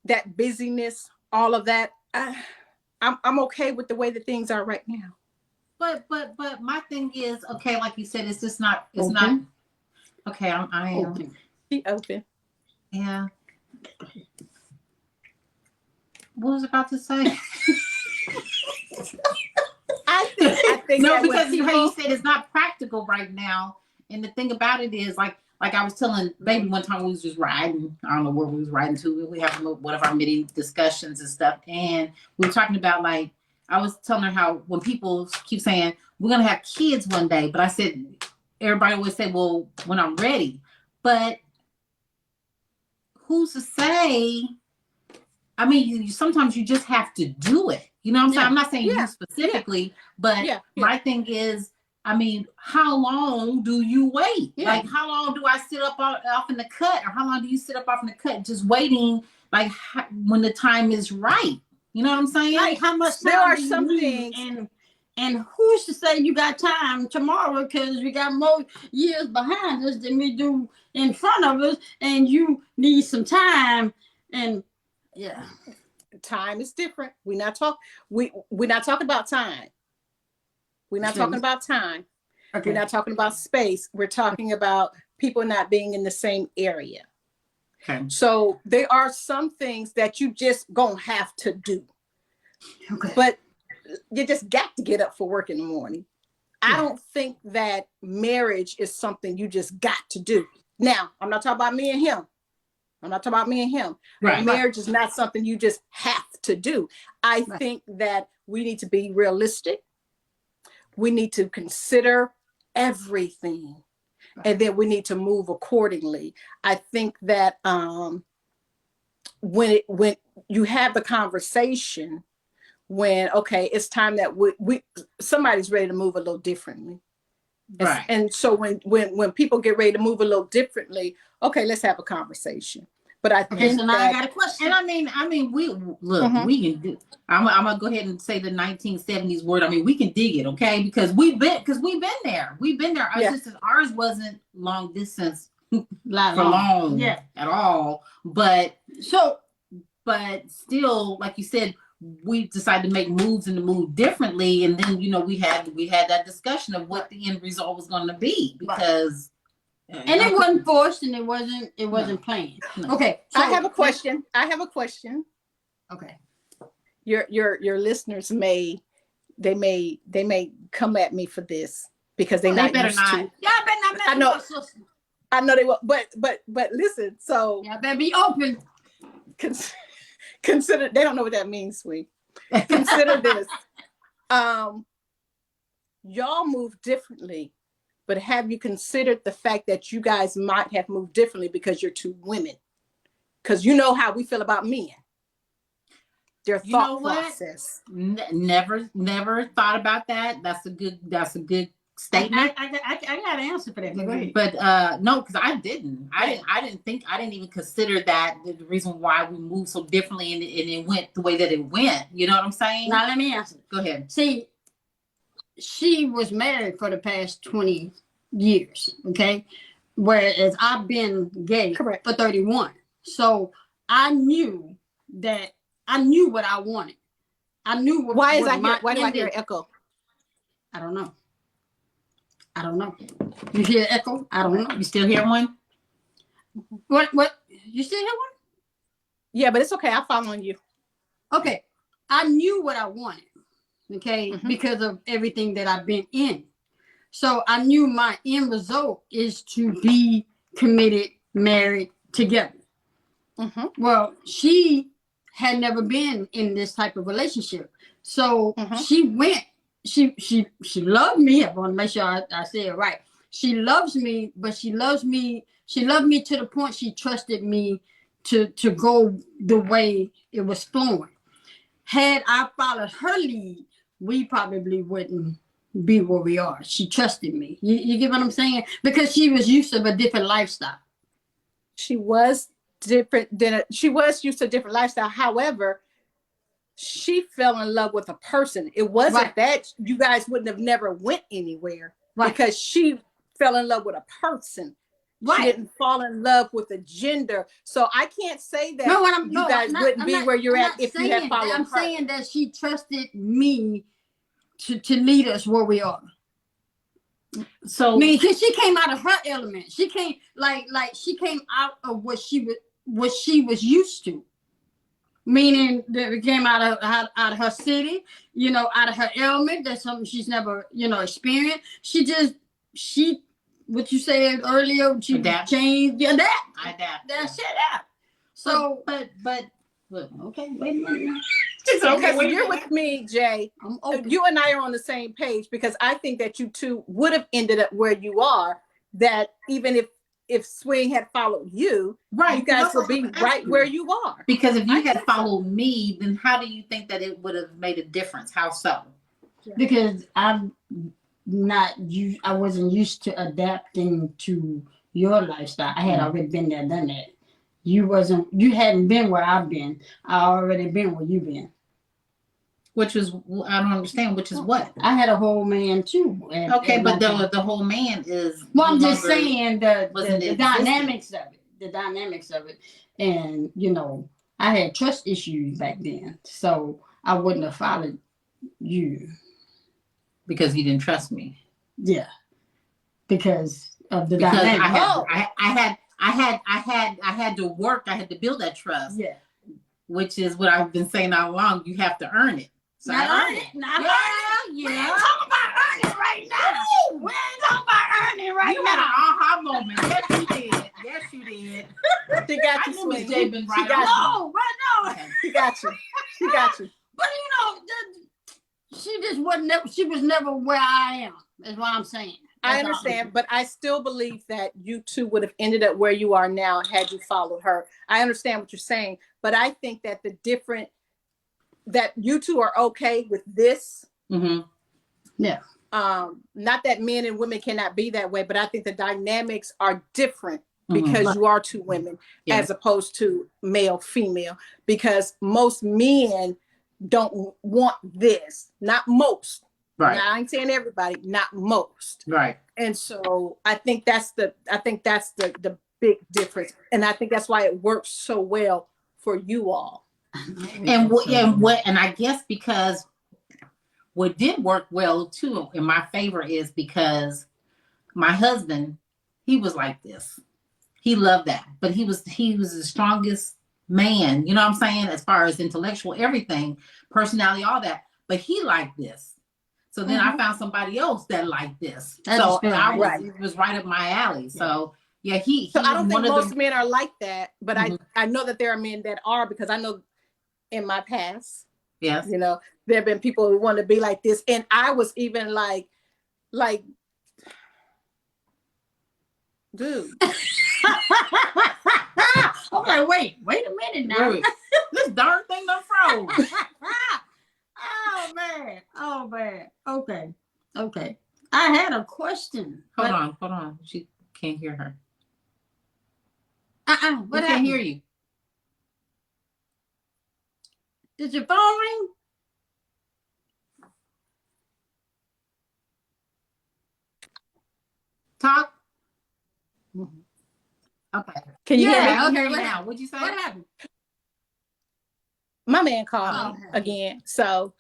that busyness, all of that, I'm okay with the way that things are right now. But my thing is, okay, like you said, it's just not. It's Open. not. Okay, I am. Open. Be open. Yeah. What was I about to say? I think No, that when because people, you said it's not practical right now. And the thing about it is, like I was telling baby one time, we was just riding. I don't know where we was riding to. We have one of our meeting discussions and stuff, and we were talking about, like, I was telling her how when people keep saying we're gonna have kids one day, but I said everybody always say, well, when I'm ready. But who's to say? I mean, sometimes you just have to do it. You know what I'm saying? I'm not saying you specifically, but my thing is, I mean, how long do you wait? Yeah. Like, how long do I sit up off in the cut? Or how long do you sit up off in the cut just waiting, like, when the time is right? You know what I'm saying? Like, how much time there are do you some need? things. And who's to say you got time tomorrow, because we got more years behind us than we do in front of us, and you need some time. And yeah, Time is different. We're not talking about time. We're not talking about time. okay. We're not talking about space. We're talking about people not being in the same area. Okay. So there are some things that you just gonna have to do. Okay. But you just got to get up for work in the morning. I don't think that marriage is something you just got to do. Now, I'm not talking about me and him. Right. Marriage is not something you just have to do. I think that we need to be realistic. We need to consider everything. And then we need to move accordingly. I think that when you have the conversation, when it's time that we somebody's ready to move a little differently, Right. and so when people get ready to move a little differently, okay, let's have a conversation. But I think so now I got a question. And I mean, we look, we can do. I'm gonna go ahead and say the 1970s word. I mean, we can dig it, okay? Because we've been there. We've been there. Ours wasn't long distance for long at all. But still, like you said, we decided to make moves and to move differently. And then, we had that discussion of what the end result was going to be, because and it wasn't forced, and it wasn't planned. No. Okay. So I have a question. Okay. Your listeners may come at me for this because they're not used to. Y'all better not mess with my sister. I know they will, but listen. So y'all better be open. Consider, they don't know what that means, sweet. Consider this. Y'all move differently, but have you considered the fact that you guys might have moved differently because you're two women? Because you know how we feel about men. Their thought process. Never thought about that. That's a good statement. I got an answer for that. Go ahead. But no, because I didn't even consider that the reason why we moved so differently, and it went the way that it went. You know what I'm saying? Now let me answer. Go ahead. See, she was married for the past 20 years, okay? Whereas I've been gay for 31. So I knew what I wanted. I knew what. Why do I hear echo? I don't know. You hear echo? I don't know. You still hear one? What? You still hear one? Yeah, but it's okay. I'm following you. Okay. I knew what I wanted, okay, because of everything that I've been in. So I knew my end result is to be committed, married, together. Well, she had never been in this type of relationship. So she went. She loved me. I want to make sure I say it right. She loves me, but she loved me to the point she trusted me to go the way it was flowing. Had I followed her lead, we probably wouldn't be where we are. She trusted me. You get what I'm saying? Because she was used to a different lifestyle. She was different than she was used to a different lifestyle. However, she fell in love with a person. It wasn't that you guys wouldn't have never went anywhere because she fell in love with a person. She didn't fall in love with a gender. So I can't say that you guys wouldn't be where you're at if you had followed her. I'm saying that she trusted me to lead us where we are. So I mean, because she came out of her element. She came like she came out of what she was used to. Meaning that it came out of her city, you know, out of her element. That's something she's never, you know, experienced. She what you said earlier, she changed. Yeah, adapt. That's it. So, but look, okay, wait a minute. Okay, so you're with me, Jay. You and I are on the same page because I think that you two would have ended up where you are. That even if Swing had followed you, you guys would be right where you are. Because if you had followed me, then how do you think that it would have made a difference? How so? Because I wasn't used to adapting to your lifestyle. I had already been there, done that. You hadn't been where I've been. I already been where you've been. Which was, I don't understand, which is what? I had a whole man too. Okay, but the whole man is. Well, I'm just saying the dynamics of it. The dynamics of it. And, you know, I had trust issues back then. So I wouldn't have followed you. Because you didn't trust me. Yeah. Because of the dynamics. I had to work. I had to build that trust. Yeah. Which is what I've been saying all along. You have to earn it. So I earned it. We ain't talking about earning right now. We ain't talking about earning right now. You had an aha moment. Yes, you did. Yes, you did. She got you, Swing. She got you. She got you. She got you. But you know, she just wasn't. She was never where I am. Is what I'm saying. I understand, but I still believe that you two would have ended up where you are now had you followed her. I understand what you're saying, but I think that that you two are okay with this. Mm-hmm. Yeah. Not that men and women cannot be that way, but I think the dynamics are different because you are two women as opposed to male, female, because most men don't want this, not most. Right. Now, I ain't saying everybody, not most. Right. And so I think that's the big difference. And I think that's why it works so well for you all. And I guess because what did work well too in my favor is because my husband, he was like this. He loved that. But he was the strongest man, you know what I'm saying, as far as intellectual, everything, personality, all that. But he liked this. So then I found somebody else that liked this. It was right up my alley. So yeah, So I don't think most men are like that, but I know that there are men that are, because I know in my past, yes, you know, there have been people who want to be like this, and I was even like, dude. I'm like, wait a minute now. This darn thing done froze. Oh man. Okay. I had a question. Hold on. She can't hear her. What can't hear you. Did your phone ring? Talk. Okay. Can you hear me? Okay. Now, what'd you say? What happened? My man called me again. So,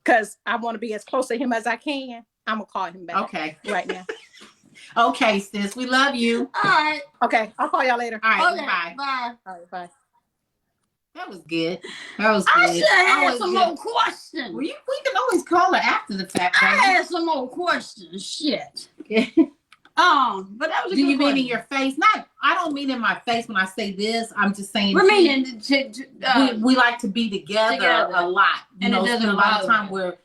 because I want to be as close to him as I can, I'm going to call him back. Okay. Right now. Okay, sis. We love you. All right. Okay. I'll call y'all later. All right. Okay, Bye. All right. Bye. That was good. I should have had some more questions. Well, we can always call her after the fact. I had some more questions. Shit. But that was a Do good you question. mean in your face? I don't mean in my face when I say this. I'm just saying. We're meaning we like to be together a lot. You know, spend a lot of time where,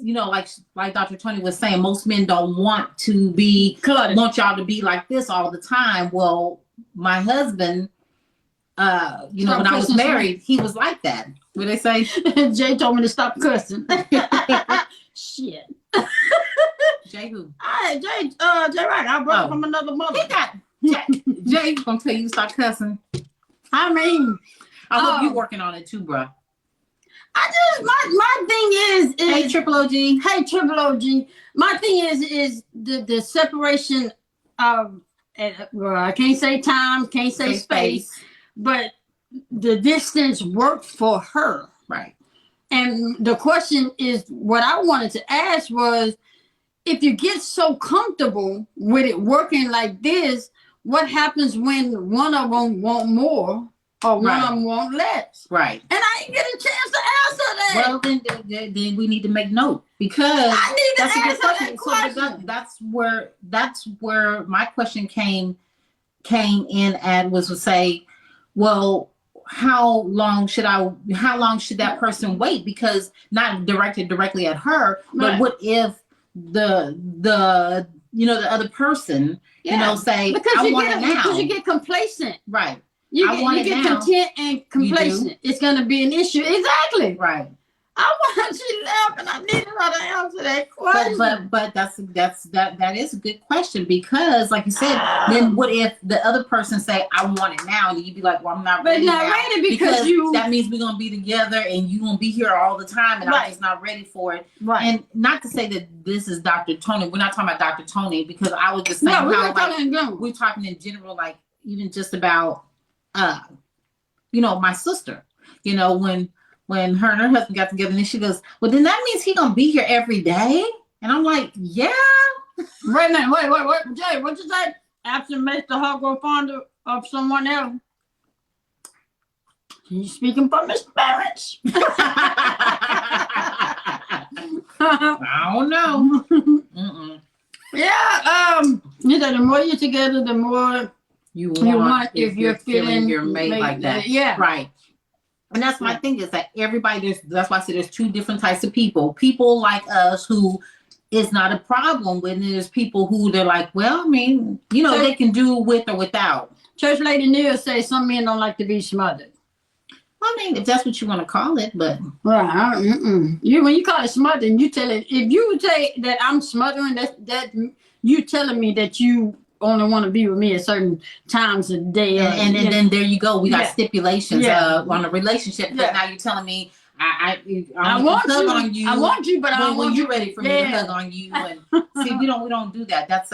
you know, like Dr. Tony was saying, most men don't want to be cluttered. Want y'all to be like this all the time. Well, my husband, you know, when I was married, he was like that. What they say? Jay told me to stop cussing. Shit. Jay who? Jay Right. I brought from another mother. He got Jay's gonna tell you to stop cussing. I mean, I hope you're working on it too, bro. I just my thing is Hey, Triple OG. Hey, Triple OG. My thing is the separation of well, I can't say time, can't say space, but the distance worked for her. Right. And the question is, what I wanted to ask was, if you get so comfortable with it working like this, what happens when one of them want more or one of them want less? Right. And I didn't get a chance to answer that. Well, then we need to make note, because I need to that's a good answer question. that question. So that's where my question came in at, was to say, well, how long should that person wait? Because not directed directly at her, but what if the other person, say, because I want it now. Because you get complacent. Right. You get content and complacent. It's going to be an issue. Exactly. Right. I want you laughing. I need her to answer that question. But that is a good question, because, like you said, then what if the other person say, I want it now, and you'd be like, well, I'm not ready. But not ready because that means we're gonna be together and you're gonna be here all the time, and I'm just not ready for it. Right. And not to say that this is Dr. Tony. We're not talking about Dr. Tony, because I was just saying we're talking in general, like even just about my sister. When her and her husband got together, and she goes, well, then that means he's gonna be here every day. And I'm like, yeah. Wait a minute, wait, Jay, what you say? Absent makes the heart grow fonder of someone else. You speaking from experience? I don't know. Yeah, the more you're together, the more you want if you're feeling your mate like that. Yeah, right. And that's my thing, is that that's why I say there's two different types of people. People like us who is not a problem with, and there's people who they're like, well, I mean, they can do with or without. Church Lady Neil says some men don't like to be smothered. I mean, if that's what you want to call it, but right, when you call it smothering, you tell it. If you say that I'm smothering, that you telling me that you only want to be with me at certain times of the day, and then there you go. We got stipulations on a relationship. Because now you're telling me I want to hug on you. I want you, but I don't want you ready for me to hug on you. And see, we don't do that. That's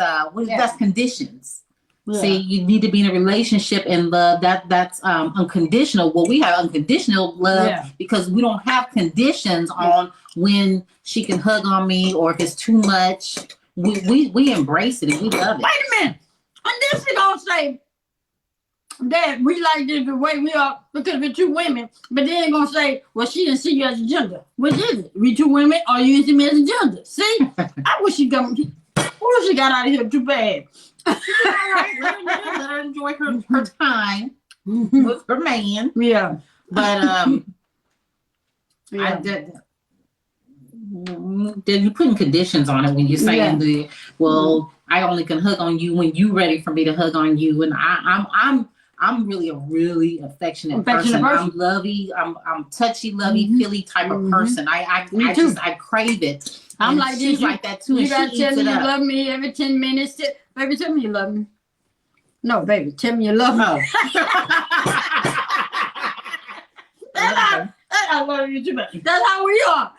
conditions. Yeah. See, you need to be in a relationship and love. That's unconditional. Well, we have unconditional love because we don't have conditions on when she can hug on me, or if it's too much. We embrace it and we love it. Wait a minute. And this is gonna say that we like this the way we are because we're two women, but then they're gonna say, well, she didn't see you as a gender. Which is it? We two women, or you didn't see me as a gender? See? I wish she got out of here too bad. Let her enjoy her time with her man. Yeah. But you're putting conditions on it when you're saying I only can hug on you when you're ready for me to hug on you, and I'm really a really affectionate person. I'm lovey, I'm touchy, lovey, feely type of person. I crave it. I'm like she's this. Like that too. You gotta tell me you love me every 10 minutes. Baby, tell me you love me. No, baby, tell me you love me. I love you too much. That's how we are.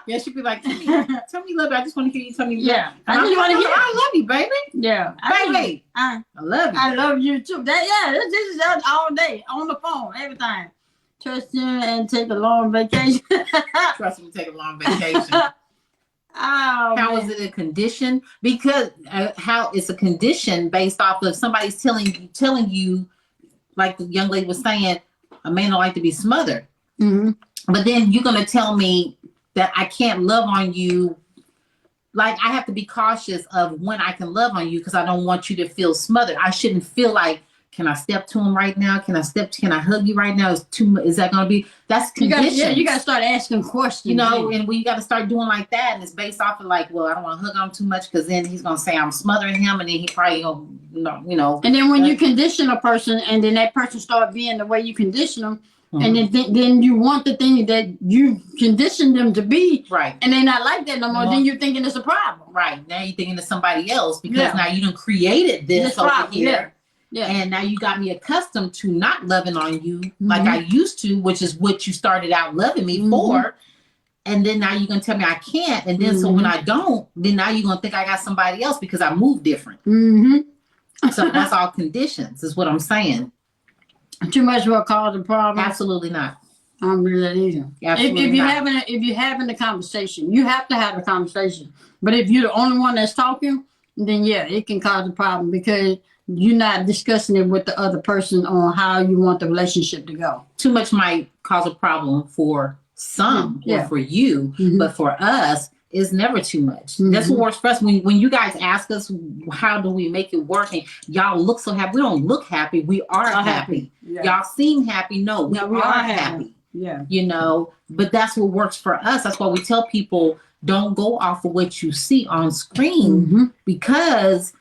Yeah, she'd be like, tell me you love me. I just want to hear you tell me you love me. I just want to hear. I love you, baby. Yeah. Baby. I love you. I love you too. This is all day, on the phone, everything. Trust you and take a long vacation. Trust me to take a long vacation. How is it a condition? Because how it's a condition based off of somebody's telling you, like the young lady was saying, a man don't like to be smothered. Mm-hmm. But then you're gonna tell me that I can't love on you. Like, I have to be cautious of when I can love on you because I don't want you to feel smothered. I shouldn't feel like, can I step to him right now? Can I hug you right now? Is that going to be, that's conditions. You got to start asking questions. And we got to start doing like that. And it's based off of like, well, I don't want to hug him too much because then he's going to say I'm smothering him. And then he probably going to, And then when you condition a person and then that person start being the way you condition them, And then you want the thing that you conditioned them to be, Right. and they're not like that no more. Then you're thinking it's a problem. Right. Now you're thinking it's somebody else because now you done created this over problem. here. Yeah. And now you got me accustomed to not loving on you like I used to, which is what you started out loving me for. And then now you're going to tell me I can't. And then so when I don't, then now you're going to think I got somebody else because I move different. So that's all conditions is what I'm saying. Too much will cause a problem. Absolutely not. I don't believe that either. Absolutely if you're having a conversation, you have to have a conversation. But if you're the only one that's talking, then yeah, it can cause a problem because you're not discussing it with the other person on how you want the relationship to go. Too much might cause a problem for some or for you, but for us, it's never too much. That's what works for us. When you guys ask us, how do we make it work? And y'all look so happy. We don't look happy. We are happy. Yeah. Y'all seem happy. No, we are happy. Yeah. You know, but that's what works for us. That's why we tell people don't go off of what you see on screen because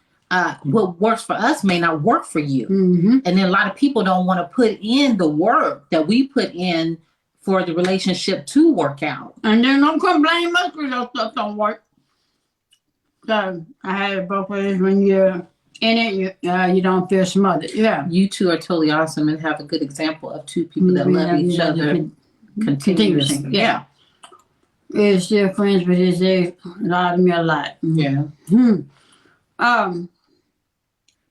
what works for us may not work for you. And then a lot of people don't want to put in the work that we put in for the relationship to work out. And then don't come blame us because your stuff don't work. So I had it both ways. When you're in it, you don't feel smothered. Yeah. You two are totally awesome and have a good example of two people that love each other continuously. Yeah. We're still friends, but it allowed me a lot. Yeah.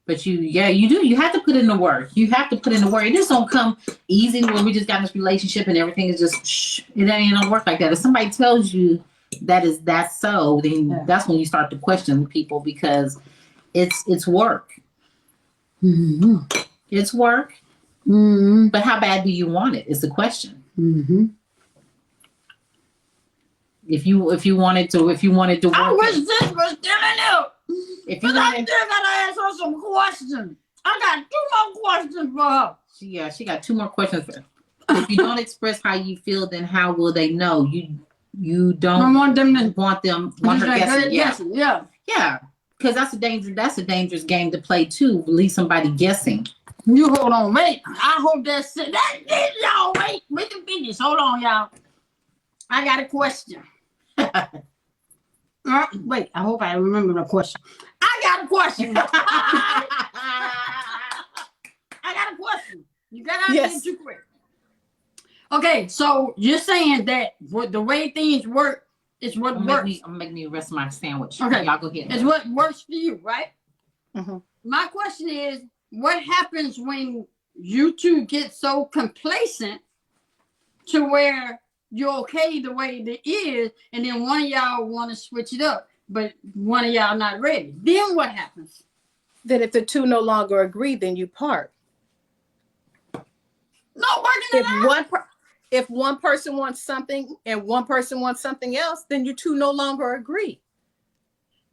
But you do. You have to put in the work. You have to put in the work. It just don't come easy when we just got in this relationship and everything is just, it ain't gonna work like that. If somebody tells you that's so, then that's when you start to question people because it's work. It's work. But how bad do you want it is the question. If you wanted to work. I wish this was still in there. If you I still gotta ask her some questions. I got 2 more questions for her. She got 2 more questions for her. If you don't express how you feel, then how will they know? You don't want them to want her guessing. Yeah. Yeah. Because that's a dangerous game to play too. Leave somebody guessing. You hold on, wait. I hope that's it. Y'all wait. We can finish. Hold on, y'all. I got a question. Wait, I hope I remember the question. I got a question. I got a question. You got to answer too quick. Okay, so you're saying that the way things work is what works. I'm making me rest my sandwich. Okay, y'all go ahead. It's what works for you, right? My question is, what happens when you two get so complacent to where you're okay the way it is, and then one of y'all want to switch it up, but one of y'all not ready? Then what happens? Then if the two no longer agree, then you part. Not working If one person wants something and one person wants something else, then you two no longer agree.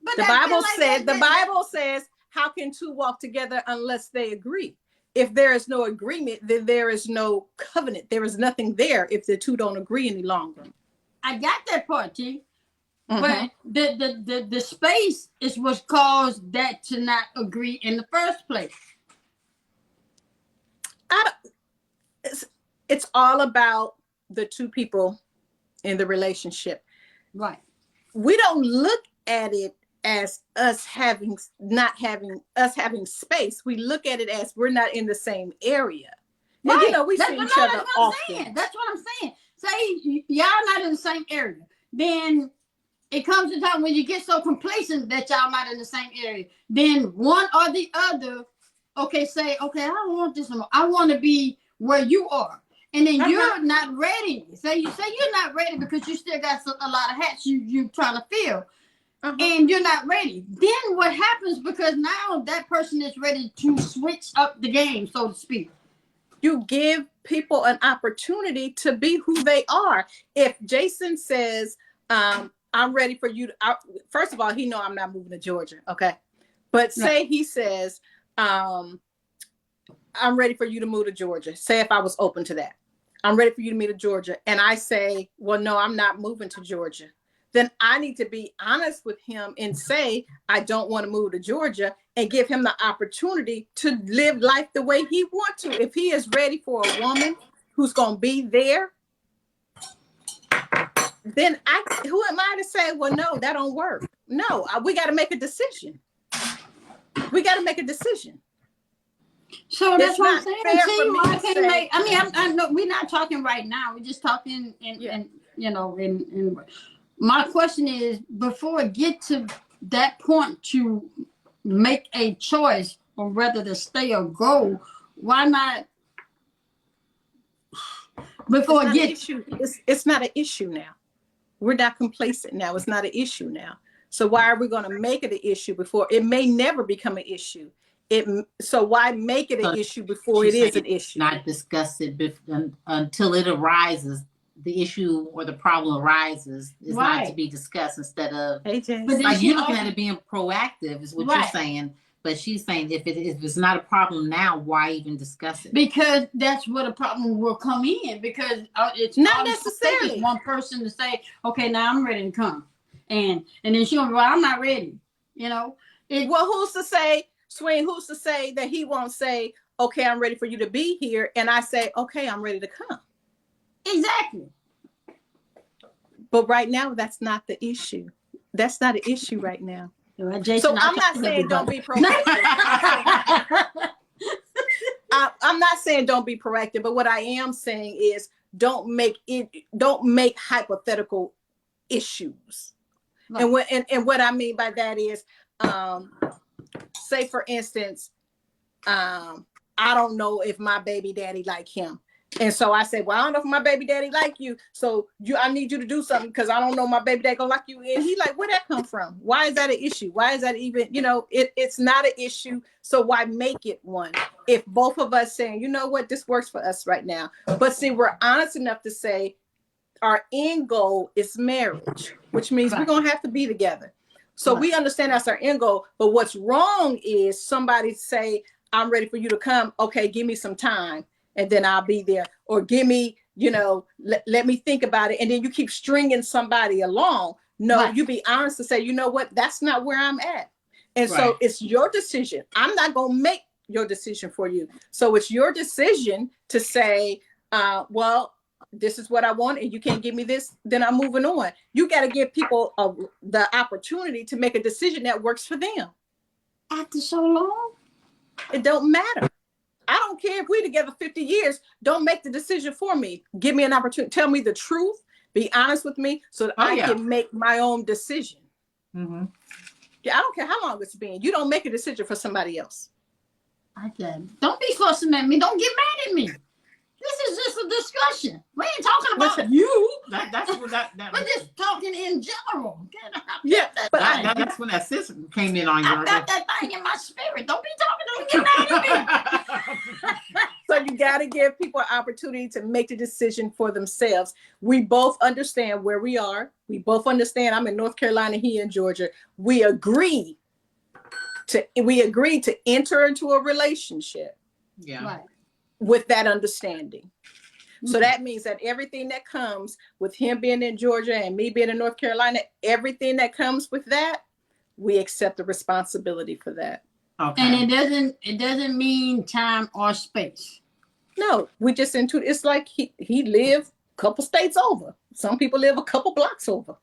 But the Bible says, how can two walk together unless they agree? If there is no agreement, then there is no covenant. There is nothing there if the two don't agree any longer. I got that part, T. But the space is what caused that to not agree in the first place. It's all about the two people in the relationship. Right. We don't look at it as us having space. We look at it as we're not in the same area. And we see each other often. That's what I'm saying. Say y'all not in the same area. Then it comes a time when you get so complacent that y'all not in the same area. Then one or the other, say, I don't want this anymore. I want to be where you are. And then you're not ready. Say you're not ready because you still got a lot of hats you trying to fill. And you're not ready. Then what happens, because now that person is ready to switch up the game, so to speak. You give people an opportunity to be who they are. If Jason says, I'm ready for you to, first of all, he know I'm not moving to Georgia, okay? But say he says, I'm ready for you to move to Georgia. Say if I was open to that. I'm ready for you to move to Georgia. And I say, well, no, I'm not moving to Georgia. Then I need to be honest with him and say, I don't want to move to Georgia, and give him the opportunity to live life the way he wants to. If he is ready for a woman who's going to be there, then who am I to say, well, no, that don't work? No, we got to make a decision. We got to make a decision. So that's what I'm saying. I mean, I know we're not talking right now. We're just talking, and my question is, before it get to that point to make a choice on whether to stay or go, why not? Before it gets, it's not an issue now. We're not complacent now. It's not an issue now. So why are we going to make it an issue before it may never become an issue? So why make it an issue before it is an issue? Not discuss it until it arises. The issue or the problem arises is not to be discussed instead of. But like you're looking at it being proactive is what you're saying. But she's saying if it's not a problem now, why even discuss it? Because that's where the problem will come in. Because it's not necessarily one person to say, okay, now I'm ready to come, and then she'll go, well, I'm not ready. Well, who's to say? Swing, who's to say that he won't say, okay, I'm ready for you to be here, and I say, okay, I'm ready to come. Exactly. But right now, that's not the issue. That's not an issue right now. Jason, so I'm not saying don't be proactive. I'm not saying don't be proactive, but what I am saying is don't make hypothetical issues. Right. And what I mean by that is, say for instance, I don't know if my baby daddy like him. And so I said, well, I don't know if my baby daddy like you. So I need you to do something because I don't know my baby daddy gonna like you. And he like, where'd that come from? Why is that an issue? Why is that even, it's not an issue. So why make it one? If both of us saying, you know what, this works for us right now. But see, we're honest enough to say our end goal is marriage, which means we're gonna have to be together. So we understand that's our end goal. But what's wrong is somebody say, I'm ready for you to come. Okay, give me some time. And then I'll be there. Or give me, let me think about it. And then you keep stringing somebody along. No, you be honest to say, you know what? That's not where I'm at. And so it's your decision. I'm not going to make your decision for you. So it's your decision to say, well, this is what I want and you can't give me this, then I'm moving on. You got to give people the opportunity to make a decision that works for them. After so long? It don't matter. I don't care if we're together 50 years. Don't make the decision for me. Give me an opportunity. Tell me the truth. Be honest with me so that I can make my own decision. Mm-hmm. Yeah, I don't care how long it's been. You don't make a decision for somebody else. I can. Don't be fussing at me. Don't get mad at me. This is just a discussion. We ain't talking about you. We're just talking in general. Yeah, but that's when that sister came in on you. I got that thing in my spirit. Don't be talking to me. Get mad at me. So you got to give people an opportunity to make the decision for themselves. We both understand where we are. We both understand I'm in North Carolina, he in Georgia. We agreed to enter into a relationship. Yeah. Right. With that understanding. Mm-hmm. So that means that everything that comes with him being in Georgia and me being in North Carolina, everything that comes with that, we accept the responsibility for that. Okay. And it doesn't mean time or space. No, we just it's like he lived a couple states over. Some people live a couple blocks over.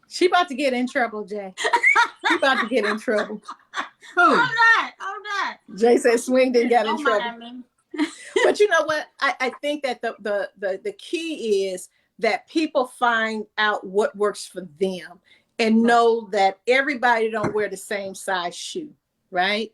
She about to get in trouble, Jay. She about to get in trouble. Who? I'm not. Jay said Swing didn't get in trouble. But you know what? I think that the key is that people find out what works for them and know that everybody don't wear the same size shoe, right?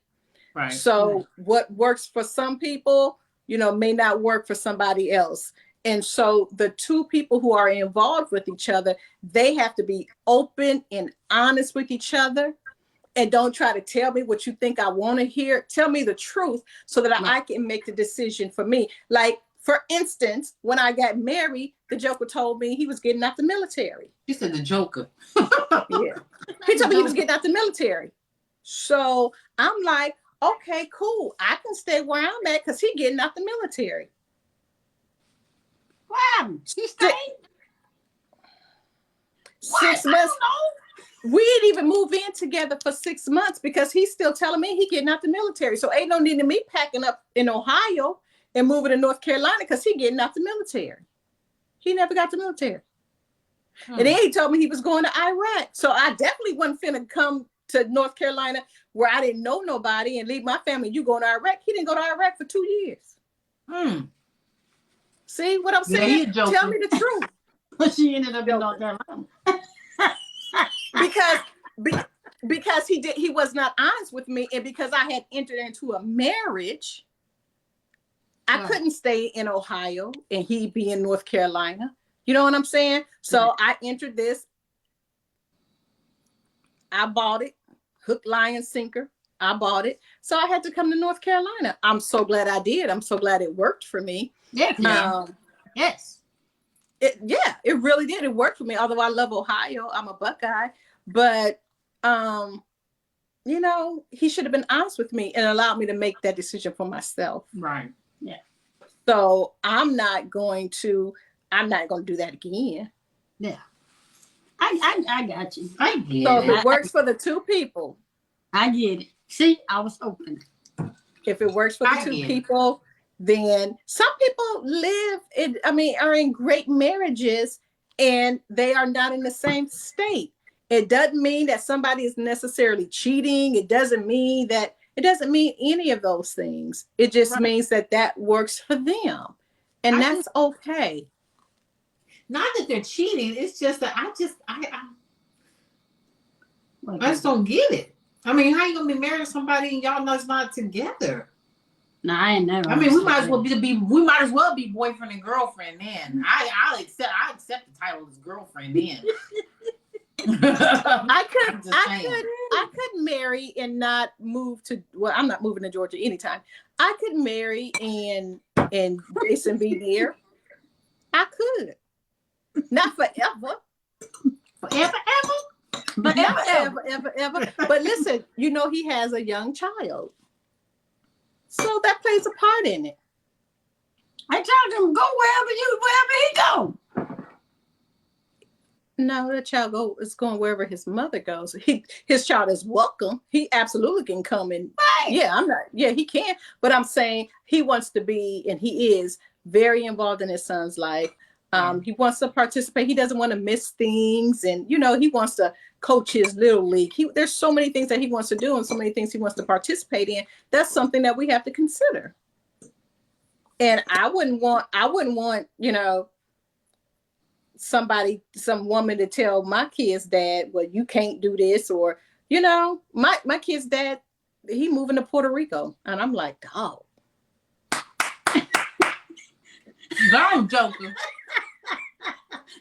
Right. So what works for some people, may not work for somebody else. And so the two people who are involved with each other, they have to be open and honest with each other. And don't try to tell me what you think I want to hear. Tell me the truth so that I can make the decision for me. Like, for instance, when I got married, the Joker told me he was getting out the military. You said the Joker. Yeah. He told me he was getting out the military. So I'm like, okay, cool. I can stay where I'm at because he's getting out the military. Wow. She stayed? 6 months. we didn't even move in together for 6 months because he's still telling me he getting out the military. So ain't no need of me packing up in Ohio and moving to North Carolina because he getting out the military. He never got the military. And then he told me he was going to Iraq. So I definitely wasn't finna come to North Carolina where I didn't know nobody and leave my family. You going to Iraq? He didn't go to Iraq for 2 years. See what I'm saying? Yeah, tell me the truth. But she ended up in North Carolina. because he was not honest with me, and because I had entered into a marriage, I couldn't stay in Ohio and he be in North Carolina. You know what I'm saying? So I entered this. I bought it, hook, line, sinker. I bought it. So I had to come to North Carolina. I'm so glad I did. I'm so glad it worked for me. Yeah. Yes. It really did. It worked for me. Although I love Ohio, I'm a Buckeye, but you know, he should have been honest with me and allowed me to make that decision for myself. Right. Yeah. So I'm not going to do that again. Yeah. I got you. I get So it. if it works for the two people, I get it. See, I was open. if it works for the two people, then some people are in great marriages and they are not in the same state. It doesn't mean that somebody is necessarily cheating. It doesn't mean any of those things. It just means that works for them. And that's okay. Not that they're cheating. It's just that I just don't get it. I mean, how you gonna be married to somebody and y'all not together? No, I ain't never. I mean, we might as well be boyfriend and girlfriend then. I accept the title as girlfriend then. I could marry and not move to. Well, I'm not moving to Georgia anytime. I could marry and Jason be there. I could. Not forever. Forever. But ever. But listen, you know he has a young child. So that plays a part in it. I told him go wherever he go. No, that child is going wherever his mother goes. His child is welcome. He absolutely can come and he can. But I'm saying he wants to be, and he is very involved in his son's life. He wants to participate. He doesn't want to miss things. And, you know, he wants to coach his little league. There's so many things that he wants to do and so many things he wants to participate in. That's something that we have to consider. And I wouldn't want, you know, some woman to tell my kid's dad, well, you can't do this, or, you know, my kid's dad, he moving to Puerto Rico. And I'm like, dog. Darn Joker.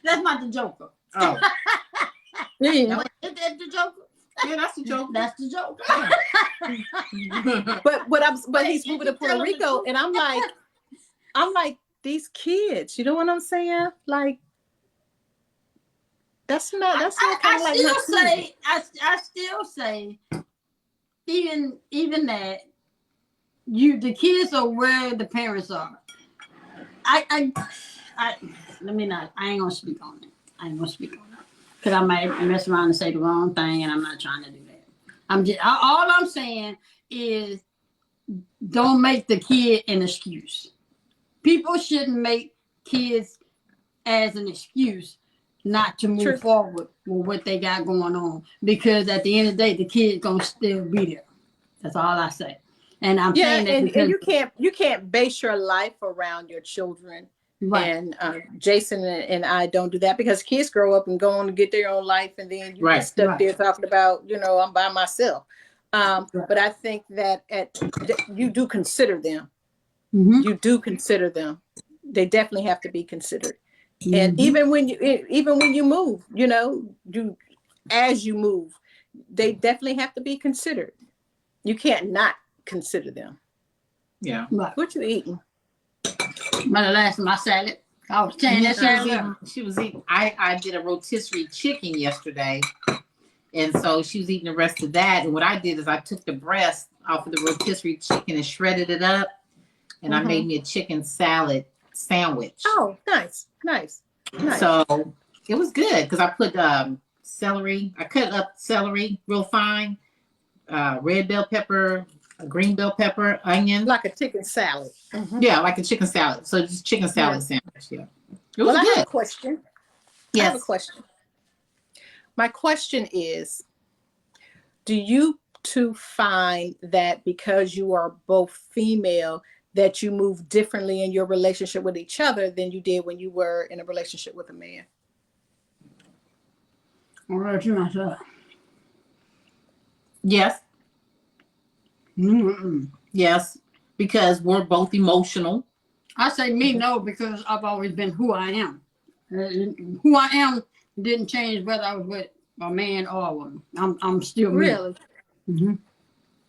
That's not the Joker. Oh. Yeah. Is that the Joker? Yeah, that's the Joker. That's the Joker. but he's moving to Puerto Rico, and I'm like these kids. You know what I'm saying? Like that's not kind of like. I still say, even that the kids are where the parents are. Let me not. I ain't gonna speak on it. Because I might mess around and say the wrong thing, and I'm not trying to do that. All I'm saying is, don't make the kid an excuse. People shouldn't make kids as an excuse not to move forward with what they got going on. Because at the end of the day, the kid's gonna still be there. That's all I say. And I'm saying that and you can't base your life around your children. Right. And Jason and I don't do that, because kids grow up and go on to get their own life, and then you get stuck there talking about, you know, I'm by myself. But I think that you do consider them. Mm-hmm. You do consider them. They definitely have to be considered. Mm-hmm. And even when you move, you know, as you move, they definitely have to be considered. You can't not consider them. Yeah. Right. What you eating? My salad. I was tearing that salad. She was eating. I did a rotisserie chicken yesterday, and so she was eating the rest of that. And what I did is I took the breast off of the rotisserie chicken and shredded it up, and I made me a chicken salad sandwich. Oh, nice. So it was good because I put celery. I cut up celery real fine, red bell pepper, a green bell pepper, onion. Like a chicken salad. Mhm. Yeah, like a chicken salad. So just chicken salad Yeah. sandwich. Yeah, it was Well, I have good. a question. I Yes. have a question. My question is, do you two find that because you are both female, that you move differently in your relationship with each other than you did when you were in a relationship with a man? I'll let you myself. Yes. Mm-mm. Yes. Because we're both emotional. I say me no because I've always been who I am. Who I am didn't change whether I was with a man or a woman. I'm still me. Really? Mm-hmm.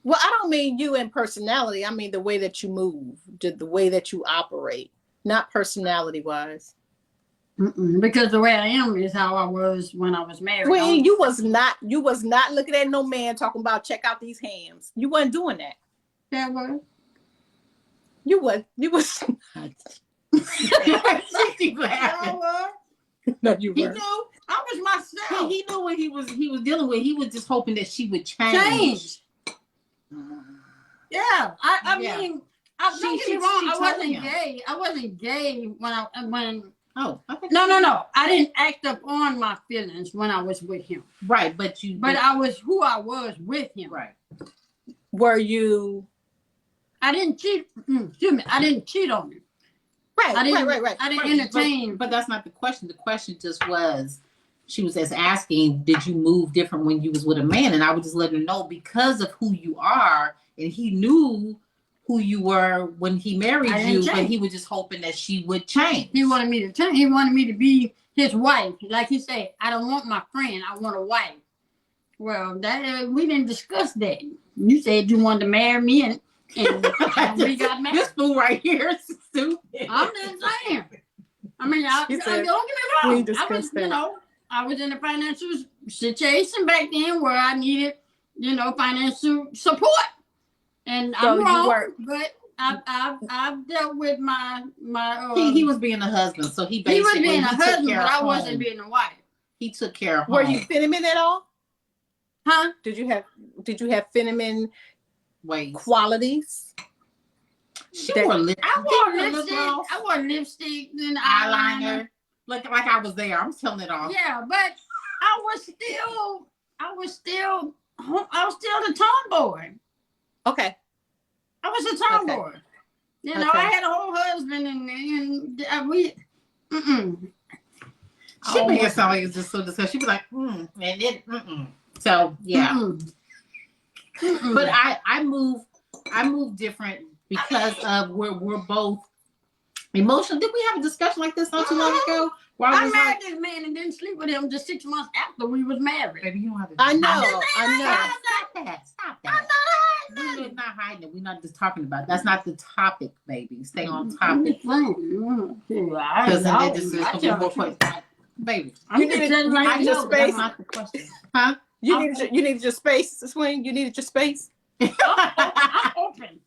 Well, I don't mean you in personality. I mean the way that you move, the way that you operate, not personality wise. Because the way I am is how I was when I was married. Queen, you was not looking at no man talking about check out these hams. You wasn't doing that. That was. You was. She laughing. No, you He weren't. knew I was myself. He knew what he was dealing with. He was just hoping that she would change. Yeah, I Yeah. mean, don't get me wrong. I told wasn't him. gay. I wasn't gay when. Oh, okay. No. I didn't act up on my feelings when I was with him. Right, but I was who I was with him. Right. Were you? I didn't cheat. Excuse me. I didn't cheat on him. Right. I didn't Right, entertain. But that's not the question. The question just was, she was just asking, did you move different when you was with a man? And I would just let her know because of who you are, and he knew who you were when he married you, but he was just hoping that she would change. He wanted me to change. He wanted me to be his wife. Like he said, I don't want my friend. I want a wife. Well, that we didn't discuss that. You said you wanted to marry me, and we got married. This fool right here is stupid. I'm just saying. I mean, don't get me we wrong. discussed that. I was in a financial situation back then where I needed, financial support. And So I'm wrong, weren't. but I've dealt with my. He was being a husband, so he basically was being a took husband, care but of I home. wasn't being a wife. He took care of Were home. you feminine at all? Huh? Did you have feminine ways qualities? She wore lipstick. I wore lipstick and eyeliner. Like I was there. I'm telling it all. Yeah, but I was still the tomboy. Okay. I was a tomboy. Okay. I had a whole husband and we. She made it sound like it's just so disgusting. She'd be like, and it, So yeah. But I move different because of we're both emotional. Did we have a discussion like this not too long ago? I married this man and didn't sleep with him just 6 months after we was married. Baby, you don't have to. I know. Stop that. We're not hiding it. We're not just talking about it. That's not the topic, baby. Stay on topic. Because then they just gonna be more questions. Baby, You needed your space. That's not the question. Huh? You needed your space to swing. You needed your space. I'm open.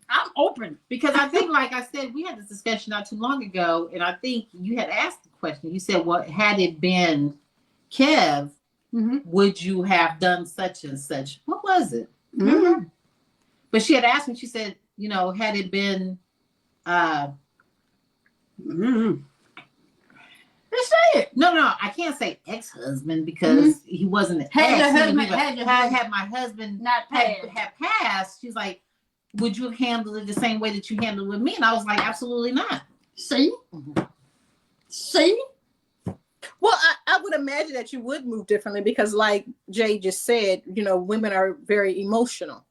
I'm open. Because I think, like I said, we had this discussion not too long ago, and I think you had asked the question. You said, "Well, had it been Kev, would you have done such and such?" What was it? Remember? But she had asked me. She said, had it been, Just say it. No, I can't say ex-husband because he wasn't an had my husband not had passed. She's like, would you handle it the same way that you handled with me? And I was like, absolutely not. See? See? Well, I would imagine that you would move differently because, like Jay just said, women are very emotional.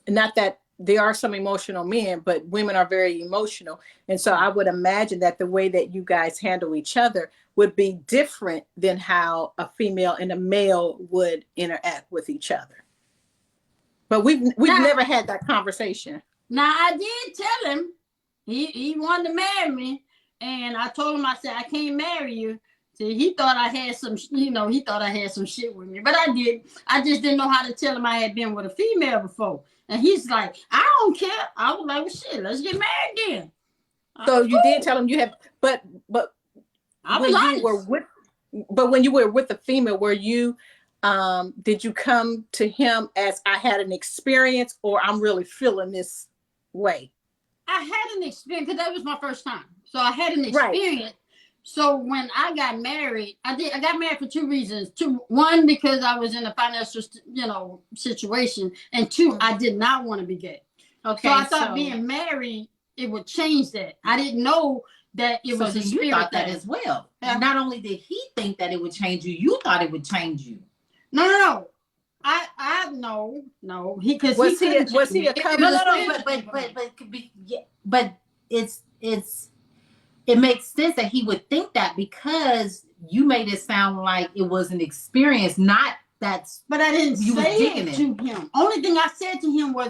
Not that there are some emotional men, but women are very emotional. And so I would imagine that the way that you guys handle each other would be different than how a female and a male would interact with each other. But we've never had that conversation. Now, I did tell him he wanted to marry me. And I told him, I said, I can't marry you. So he thought I had some, he thought I had some shit with me. But I did. I just didn't know how to tell him I had been with a female before. And he's like, I don't care. I was like, well, shit, let's get married then. So you did tell him you have, but I was when honest. you were with, but when you were with the female, were you, did you come to him as I had an experience or I'm really feeling this way? I had an experience because that was my first time. So I had an Right. experience. So when I got married, I got married for two reasons. One, because I was in a financial, situation, and two, I did not want to be gay. Okay. So I thought being married, it would change that. I didn't know that it was a spirit you thought that thing. as well. Yeah. Not only did he think that it would change you, you thought it would change you. No. I no. He Was he a couple? But it makes sense that he would think that because you made it sound like it was an experience, not that's. But I didn't you was say digging it to him. Only thing I said to him was,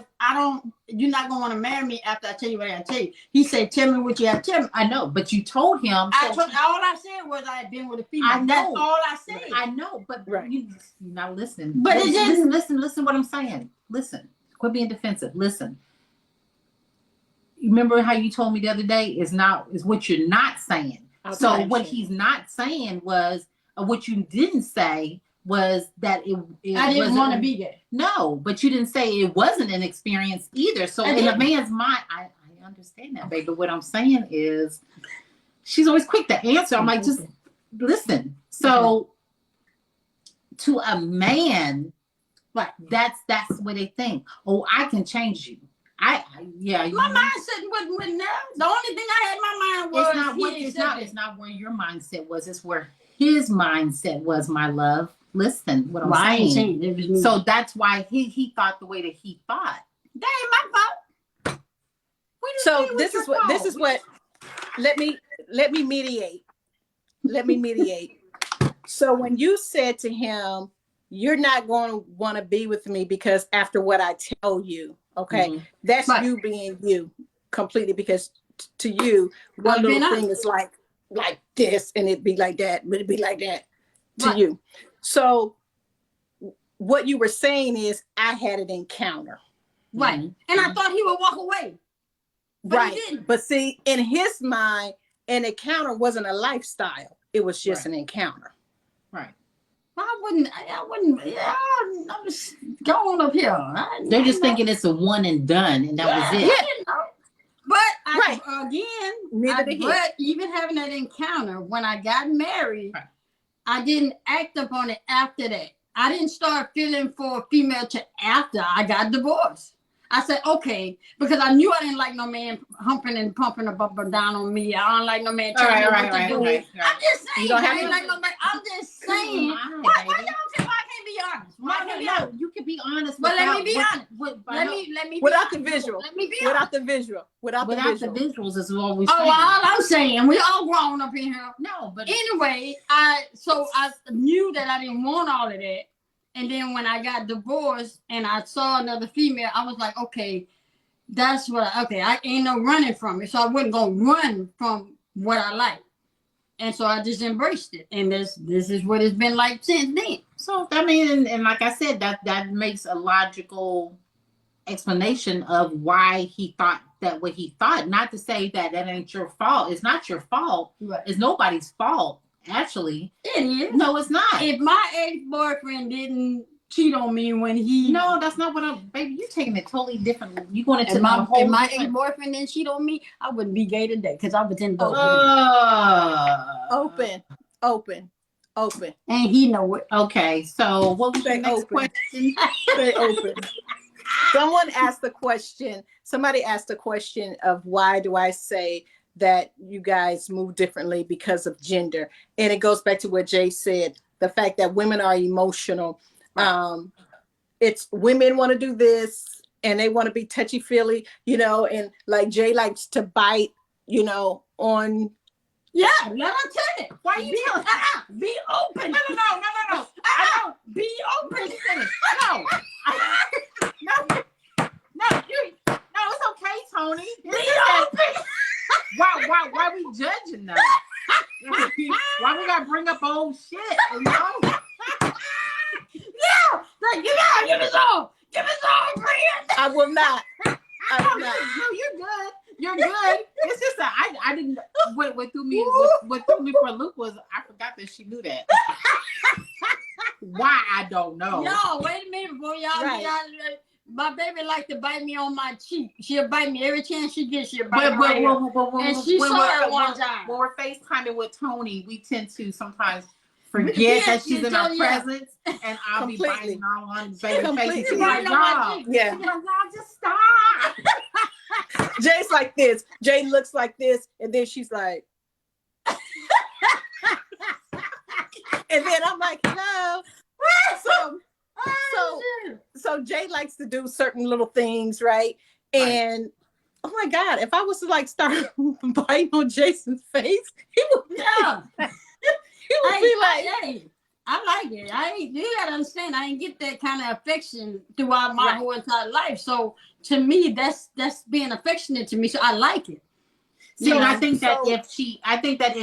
you're not gonna want to marry me after I tell you what I tell you. He said, tell me what you have to tell me. I know, but you told him. All I said was I had been with a female. I know. That's all I said. I know, but right. you're not listening. But it didn't. Listen what I'm saying. Listen. Quit being defensive. Listen. Remember how you told me the other day is what you're not saying. Okay. So what he's not saying was, what you didn't say was that I didn't want to be gay. No, but you didn't say it wasn't an experience either. So in a man's mind, I understand that, baby. But what I'm saying is, she's always quick to answer. I'm like, just listen. So to a man, right, that's the way they think. Oh, I can change you. My mindset wasn't there. The only thing I had in my mind was it's not where your mindset was. It's where his mindset was, my love. Listen, what I'm saying. It was me. So that's why he thought the way that he thought. That ain't my fault. So this is what. Let me mediate. Let me mediate. So when you said to him, "You're not going to want to be with me because after what I tell you," okay, that's right. You being you completely, because to you, one little thing is like this, and it'd be like that, but it'd be like that to you. So what you were saying is, I had an encounter, right, and I thought he would walk away, but right? He didn't. But see, in his mind, an encounter wasn't a lifestyle; it was just an encounter, right? I wouldn't. Yeah, I'm just going up here. They're just thinking it's a one and done, and that was it. Yeah. But again, but even having that encounter when I got married, I didn't act upon it after that. I didn't start feeling for a female till after I got divorced. I said, okay, because I knew I didn't like no man humping and pumping up and down on me. I don't like no man telling me what to do. Right. I'm just saying. I ain't like no man. I'm just saying. Why y'all think I can't be honest? No, you can be honest. But let me be honest. Let me without be the visual. Let me be honest. Without the visual. Without the visuals is what we. Oh, well, all I'm saying, we all grown up in here. No, but anyway, I knew that I didn't want all of that. And then when I got divorced and I saw another female, I was like, okay, I ain't no running from it. So I wasn't going to run from what I like. And so I just embraced it. And this is what it's been like since then. So, I mean, and like I said, that makes a logical explanation of why he thought that what he thought. Not to say that ain't your fault. It's not your fault. Right. It's nobody's fault. Actually, it is. No, it's not. If my ex-boyfriend didn't cheat on me when he... No, that's not what baby, you're taking it totally different. You're going into if my ex-boyfriend didn't cheat on me, I wouldn't be gay today because I was in both. Open. And he know it. Okay, so what was the next question? Stay open. Somebody asked the question of why do I say that you guys move differently because of gender. And it goes back to what Jay said, the fact that women are emotional. It's women want to do this and they want to be touchy-feely, and like Jay likes to bite, on. Yeah, let her tell it. Why you telling? Be open. No. Be open. No, it's okay, Tony. Be open. Why we judging though? Why we gotta bring up old shit? Yeah, like, give us all, friend. I will not. No, you're good. It's just that I didn't. what threw me what threw me for a loop was I forgot that she knew that. Why I don't know. Y'all, wait a minute before y'all. Right. My baby like to bite me on my cheek. She'll bite me every chance she gets. She'll bite But me right here. And she when saw it one time. When we're FaceTiming with Tony, we tend to sometimes forget that she's in our presence, and I'll be biting all on baby face. Yeah. Y'all just stop. Jay's like this. Jay looks like this, and then she's like, and then I'm like, hello. So Jay likes to do certain little things, right? And oh my God, if I was to like start biting on Jason's face, he would be like, hey, I like it. You gotta understand, I ain't get that kind of affection throughout my whole entire life. So to me, that's being affectionate to me. So I like it. See, and I think that if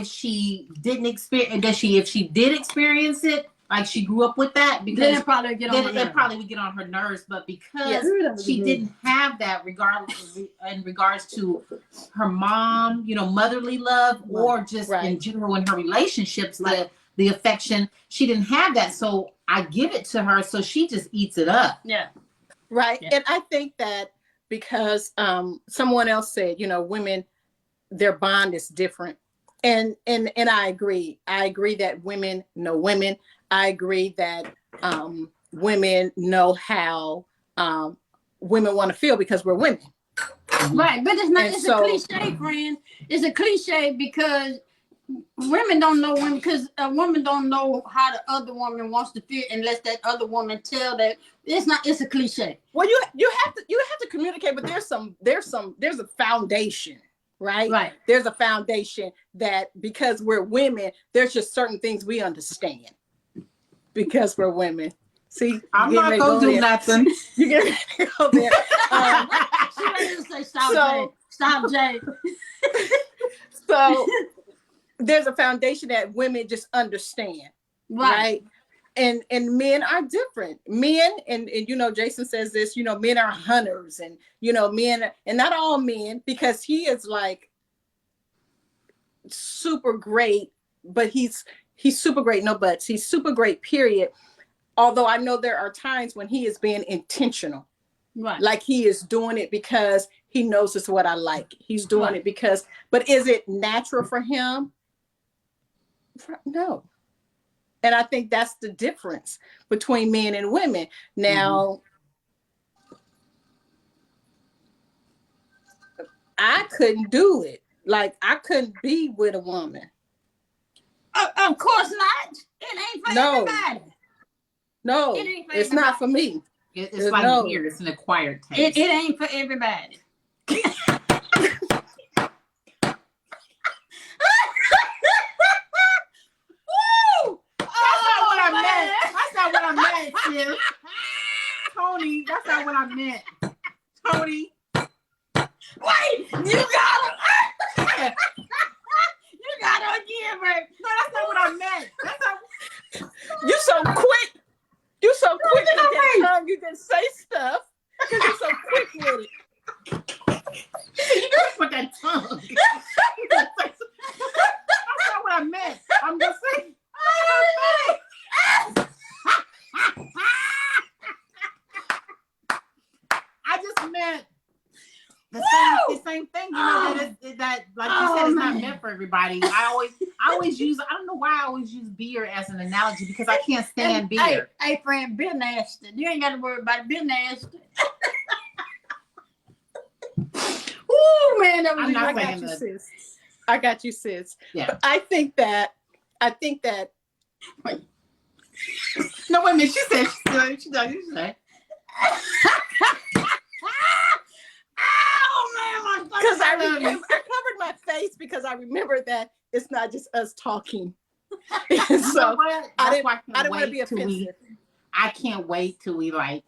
she didn't experience, if she did experience it, like she grew up with that, because then it probably would get on her nerves. But because she didn't have that, in regards to her mom, motherly love, or just in general in her relationships, the affection, she didn't have that. So I give it to her, so she just eats it up. Yeah. Right. Yeah. And I think that because someone else said, women, their bond is different. And I agree. I agree that women know women. I agree that women know how women want to feel because we're women. Right. But it's a cliche, friend. It's a cliche because women don't know women, because a woman don't know how the other woman wants to feel unless that other woman tell that. It's a cliche. Well, you have to communicate, but there's a foundation. Right. There's a foundation that because we're women, there's just certain things we understand because we're women. See, I'm not gonna do nothing. You get ready to go there. She ready to say stop, Jay. So there's a foundation that women just understand, right? And men are different. Men, and Jason says this, men are hunters, and men, and not all men, because he is like super great, but he's super great, no buts. He's super great, period. Although I know there are times when he is being intentional. Right. Like he is doing it because he knows it's what I like. He's doing it because, but is it natural for him? No. And I think that's the difference between men and women. Now, I couldn't do it. Like, I couldn't be with a woman. Of course not. It ain't for everybody. No, it's not for me. It's like beer. It's an acquired taste. It ain't for everybody. That's not what I meant, sis. Tony, that's not what I meant. Tony. Wait, you got it. You got it again, babe. No, that's not what I meant. That's not. You so quick. You so quick with that tongue. You can say stuff because you're so quick with it. You just put that tongue. That's not what I meant. I'm just saying. I just meant the same thing. That like you said, it's not meant for everybody. I always use. I don't know why I always use beer as an analogy because I can't stand beer. Hey, friend, beer nasty. You ain't got to worry about it. Beer nasty. Ooh, man, that was. I'm not I got you, sis. I got you, sis. Yeah. But I think that. Wait. No, wait a minute. She said. You say. Oh man, because I covered my face because I remember that it's not just us talking. So I didn't want to be offensive. I can't wait till we I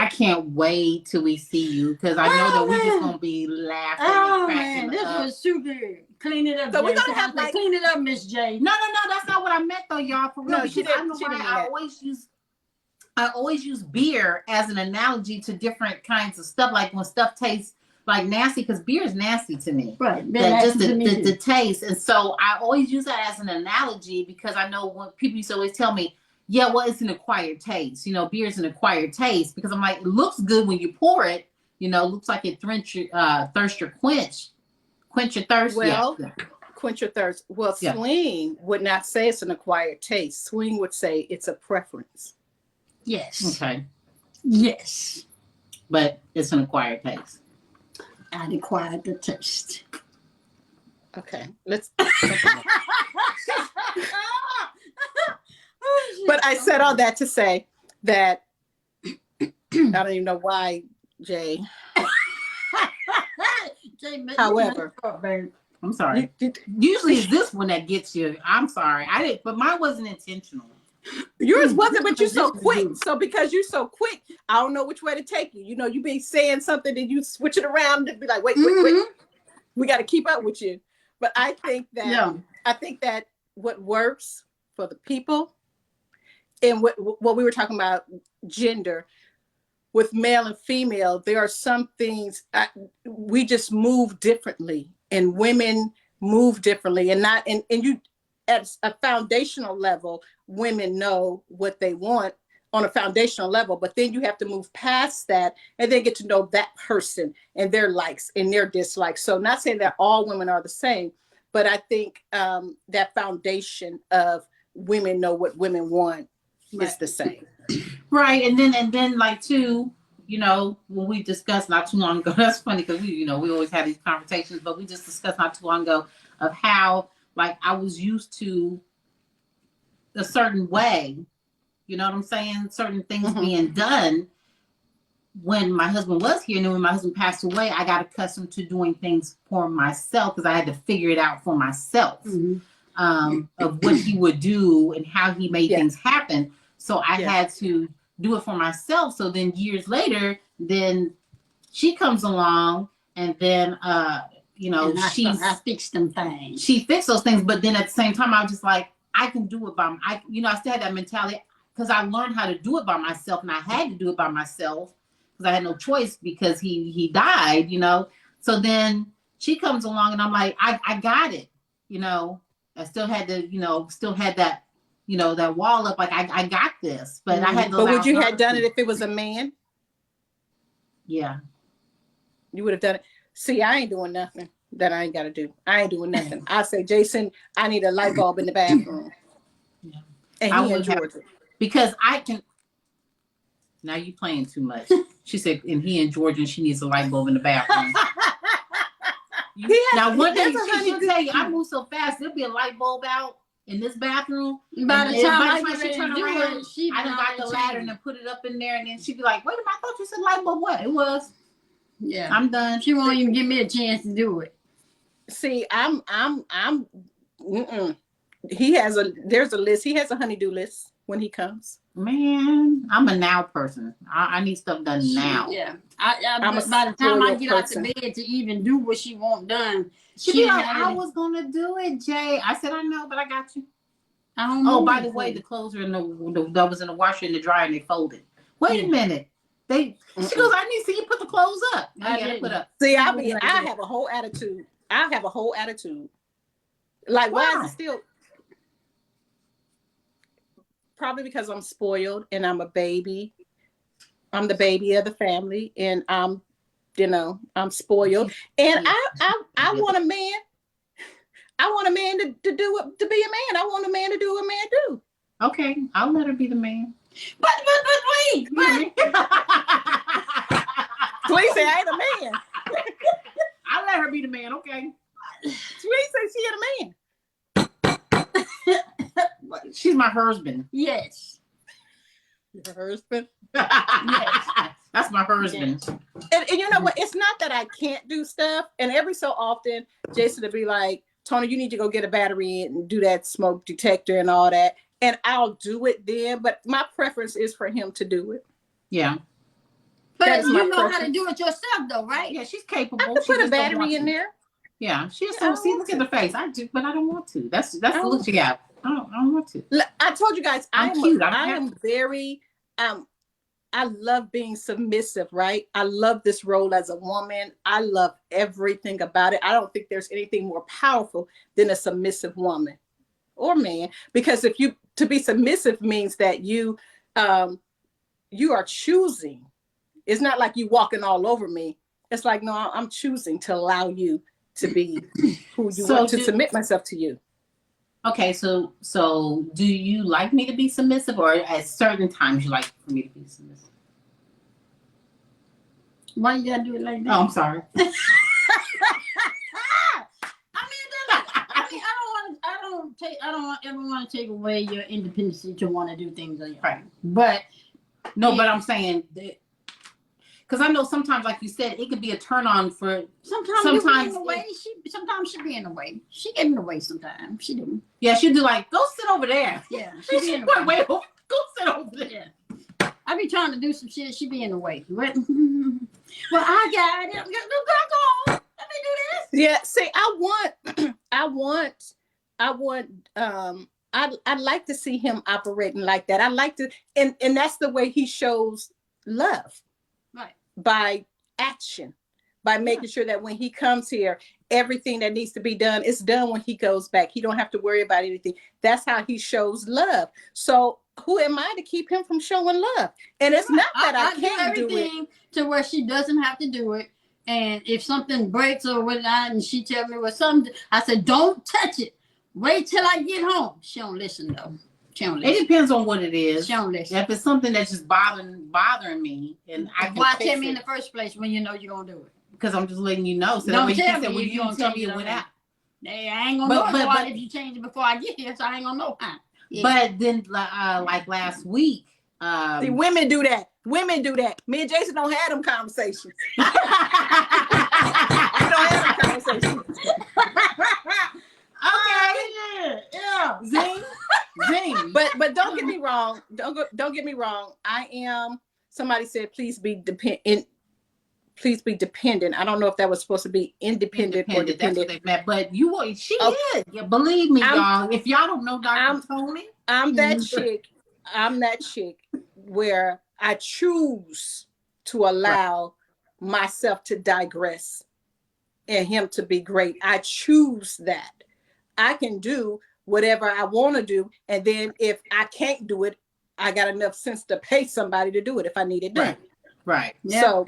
can't wait till we see you because I know that we're just gonna be laughing. Oh man, this was super. Clean it up. So we're gonna have clean it up, Miss J. No, that's not what I meant though, y'all. For real, no, she didn't. I always use beer as an analogy to different kinds of stuff. Like when stuff tastes like nasty, because beer is nasty to me. Right. That just the taste. And so I always use that as an analogy, because I know when people used to always tell me, yeah, well, it's an acquired taste. You know, beer is an acquired taste, because I'm like, it looks good when you pour it. You know, looks like it quench your thirst. Well, yeah. quench your thirst. Well, Yeah. swing would not say it's an acquired taste. Swing would say it's a preference. Yes. Okay. Yes. But it's an acquired taste. I acquired the taste. Okay. Let's. But I said all that to say that I don't even know why, Jay. However, I'm sorry. Usually it's this one that gets you. I'm sorry. I didn't, but mine wasn't intentional. yours wasn't, but you're so quick. So because you're so quick, I don't know which way to take you. You know, you be saying something and you switch it around and be like, wait, we got to keep up with you. But I think that what works for the people, and what we were talking about, gender, with male and female, there are some things we just move differently, and women move differently, and you at a foundational level, women know what they want on a foundational level, but then you have to move past that and then get to know that person and their likes and their dislikes. So not saying that all women are the same, but I think that foundation of women know what women want is the same. Right. And then like too, you know, when we discussed not too long ago, that's funny because we always have these conversations, but we just discussed not too long ago of how, like, I was used to a certain way, you know what I'm saying? Certain things being done when my husband was here. And then when my husband passed away, I got accustomed to doing things for myself because I had to figure it out for myself, of what he would do and how he made things happen. So I had to do it for myself. So then years later, then she comes along and then, you know, I fixed them things. She fixed those things. But then at the same time, I was just like, I can do it by, I still had that mentality because I learned how to do it by myself, and I had to do it by myself because I had no choice because he died, you know. So then she comes along and I'm like, I got it, you know. I still had to, still had that, that wall up, like I got this, but I had to. But would you have done it if it was a man? Yeah. You would have done it. See, I ain't doing nothing that I ain't got to do. I ain't doing nothing. I say, Jason, I need a light bulb in the bathroom. Yeah. And he in Georgia. Because I can. Now you playing too much. She said, and he in Georgia, and she needs a light bulb in the bathroom. Now one day she'll tell you, I move so fast, there'll be a light bulb out in this bathroom. By the time she turn around, I done got the ladder and then put it up in there, and then she'd be like, wait a minute, I thought you said light bulb. What? It was. Yeah. I'm done. She won't even give me a chance to do it. See, there's a list. He has a honeydew list when he comes. Man, I'm a now person. I need stuff done now. Yeah. By the time I get out the bed to even do what she want done, she be like, I was gonna do it, Jay. I said, I know, but I got you. By the way, the clothes are in that was in the washer and the dryer, and they folded. Wait a minute. She goes, I need to see you put the clothes up. I gotta put up. See, I have a whole attitude. Like, why is it still? Probably because I'm spoiled and I'm a baby. I'm the baby of the family, and I'm spoiled. And I want a man. I want a man to be a man. I want a man to do what a man do. Okay, I'll let her be the man. But wait. Please say I ain't a man. I'll let her be the man. Okay. Please say she ain't a man. She's my husband. Yes. Your husband? Yes. That's my husband. And you know what? It's not that I can't do stuff. And every so often, Jason will be like, Tony, you need to go get a battery and do that smoke detector and all that. And I'll do it then. But my preference is for him to do it. Yeah. But you know how to do it yourself, though, right? Yeah, she's capable. I can put a battery in there. Yeah, she's so. See, look at the face. I do, but I don't want to. That's the look she got. I don't want to. I told you guys, I'm cute. I am very I love being submissive, right? I love this role as a woman. I love everything about it. I don't think there's anything more powerful than a submissive woman or man, because to be submissive means that you are choosing. It's not like you walking all over me. It's like, no, I'm choosing to allow you to be who you want, to submit myself to you. Okay, so do you like me to be submissive, or at certain times you like for me to be submissive? Why you gotta do it like that? Oh, I'm sorry. I don't ever want to take away your independence to want to do things on your own. Right. But but I'm saying that, because I know sometimes, like you said, it could be a turn on for. Sometimes you be in the way. Sometimes she be in the way. She get in the way sometimes. She do. Yeah, she'll do like, go sit over there. Yeah, she be in the way. Go sit over there. I be trying to do some shit. She be in the way. Well, I got it. Go on. Let me do this. Yeah. See, I'd like to see him operating like that. I like to, and that's the way he shows love. Right. By action, by making sure that when he comes here, everything that needs to be done is done when he goes back. He don't have to worry about anything. That's how he shows love. So who am I to keep him from showing love? And it's not that I can't do it. To where she doesn't have to do it. And if something breaks or whatnot, and she tell me what something, I said, don't touch it. Wait till I get home. She don't listen though. It depends on what it is. She don't listen. If it's something that's just bothering me, and I can why tell me in the first place when you know you're gonna do it? Because I'm just letting you know. So don't tell me. Well, you don't tell me it went out. Hey, I ain't gonna know if you change it before I get here, so I ain't gonna know how. Yeah. But then, like last week, see, women do that. Women do that. Me and Jason don't have them conversations. We don't have them conversations. Okay. Yeah. Zing. But don't get me wrong. Don't get me wrong. I am. Somebody said, please be dependent. Please be dependent. I don't know if that was supposed to be independent or dependent. That's what they meant. But she is. Yeah, believe me, y'all. If y'all don't know Dr. Tony, I'm that chick. I'm that chick where I choose to allow myself to digress and him to be great. I choose that. I can do whatever I want to do. And then if I can't do it, I got enough sense to pay somebody to do it if I need it done. Right. So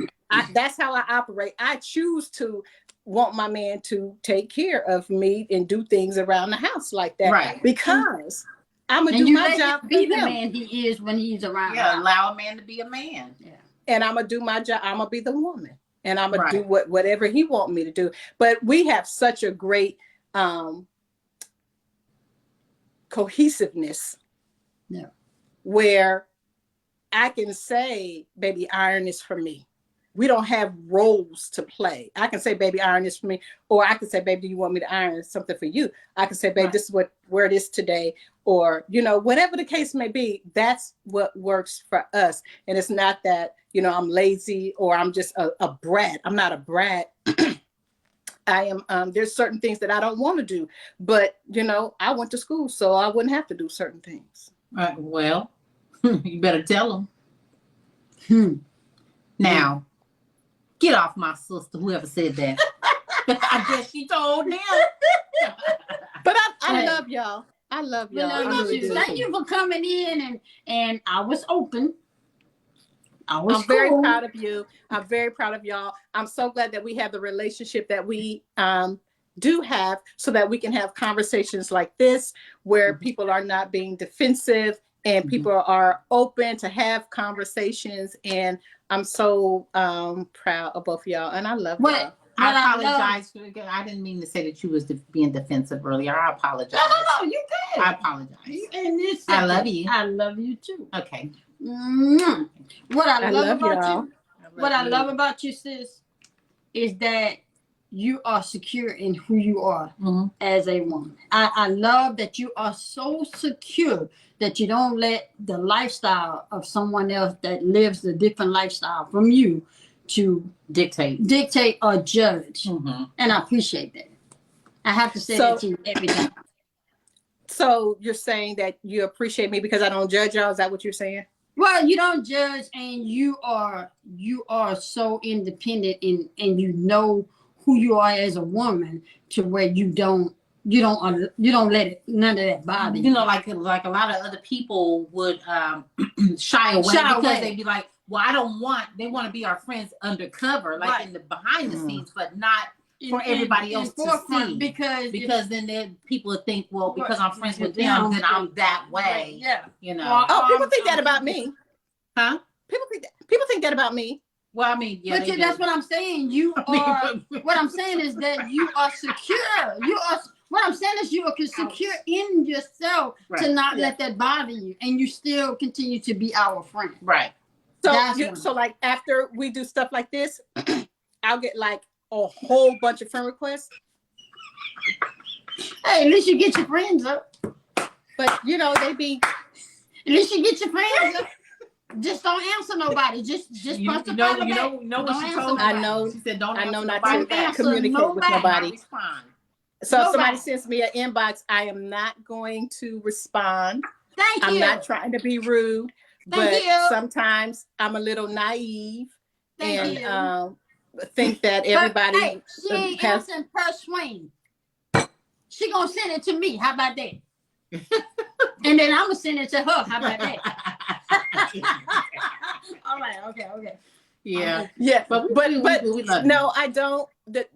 that's how I operate. I choose to want my man to take care of me and do things around the house like that. Right. Because I'm going to do my job. Be the man he is when he's around. Yeah, allow a man to be a man. Yeah. And I'm going to do my job. I'm going to be the woman. And I'm going to do whatever he wants me to do. But we have such a great cohesiveness where I can say, baby, iron is for me. We don't have roles to play. I can say, baby, iron is for me. Or I can say, baby, do you want me to iron something for you? I can say, babe, this is where it is today. Or, whatever the case may be, that's what works for us. And it's not that, I'm lazy or I'm just a brat. I'm not a brat. I am, there's certain things that I don't want to do, but I went to school, so I wouldn't have to do certain things. Well, you better tell them. Now, get off my sister, whoever said that. I guess she told them. But I love y'all. I love y'all. Thank you for coming in, and I was open. I'm very proud of you. I'm very proud of y'all. I'm so glad that we have the relationship that we do have so that we can have conversations like this where people are not being defensive and people are open to have conversations. And I'm so proud of both of y'all. And I love y'all. I apologize. I didn't mean to say that you was being defensive earlier. I apologize. No, you good. I apologize. And I love you. I love you too. Okay. What I love about you, sis, is that you are secure in who you are as a woman. I love that you are so secure that you don't let the lifestyle of someone else that lives a different lifestyle from you to dictate or judge. And I appreciate that. I have to say that to you every time. So you're saying that you appreciate me because I don't judge y'all? Is that what you're saying? Well, you don't judge, and you are so independent, and you know who you are as a woman, to where you don't let none of that bother you. You know, like a lot of other people would shy away because they'd be like, well, they want to be our friends undercover, like in the behind the scenes, but not for everybody else to see. Because then people would think, well, because I'm friends with them, then I'm that way. Yeah. You know. Oh, people think that about me. Huh? People think that about me. Well, I mean, yeah. But that's what I'm saying. You are. What I'm saying is that you are secure. You are. What I'm saying is you are secure in yourself to not let that bother you, and you still continue to be our friend. Right. So like after we do stuff like this, I'll get like a whole bunch of friend requests. Hey, at least you get your friends up. But you know, they be. At least you get your friends up. Just don't answer nobody. Just punch the ball back. Know what she told me. I know. She said, "Don't answer not nobody to communicate with nobody." Respond. So if somebody sends me an inbox, I am not going to respond. Thank you. I'm not trying to be rude, but sometimes I'm a little naive and think that everybody hey, she ain't answering per swing. She gonna send it to me. How about that? And then I'm gonna send it to her. How about that? All right. Okay. Yeah. Yeah. But we love no, I don't. That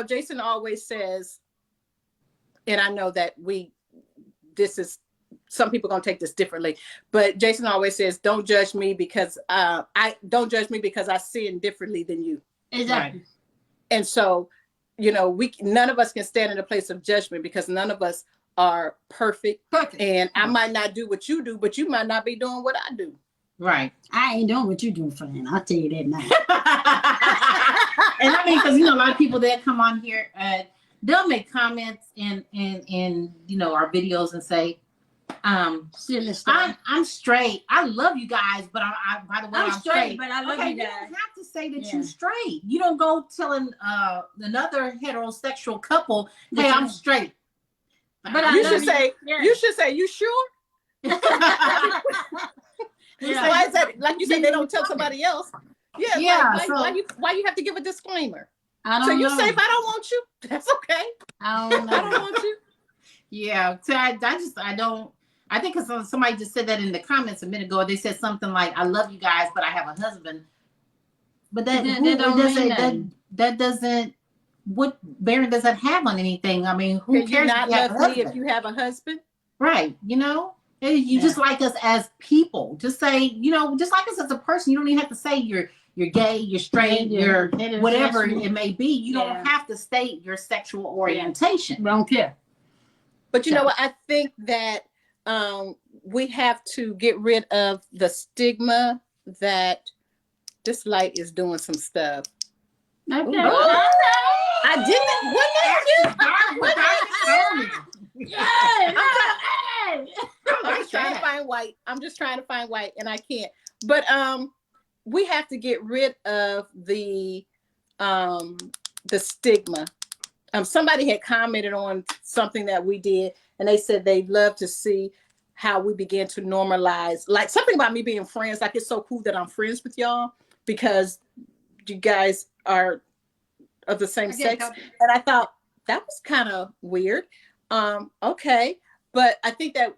Jason always says, and I know that this is, some people gonna take this differently, but Jason always says, don't judge me because I sin differently than you. Exactly. Right. And so, none of us can stand in a place of judgment because none of us are perfect. And I might not do what you do, but you might not be doing what I do. Right. I ain't doing what you do, friend. I'll tell you that now. And I mean, because a lot of people that come on here, they'll make comments in our videos and say, I'm straight. I love you guys, but by the way, I'm straight. But I love you guys. You don't have to say that you're straight. You don't go telling another heterosexual couple, hey, I'm straight. But you should say, you sure? Why is that? Like you said, they don't tell somebody else. Yeah. Why you have to give a disclaimer? Say if I don't want you, that's okay. I don't want you. Yeah. So I don't. I think because somebody just said that in the comments a minute ago. They said something like, "I love you guys, but I have a husband." But that doesn't. What bearing does that have on anything? I mean, who cares? Not love me if you have a husband, right? You just like us as people. Just say, just like us as a person. You don't even have to say you're gay, you're straight, you're whatever it may be. You don't have to state your sexual orientation. We don't care. But you know what? I think that we have to get rid of the stigma that this light is doing some stuff. Okay. I didn't. What did you? I'm just trying to find white. And I can't. But we have to get rid of the stigma. Somebody had commented on something that we did, and they said they'd love to see how we began to normalize, like something about me being friends. Like, it's so cool that I'm friends with y'all because you guys are of the same sex. And I thought that was kind of weird. Okay. But I think that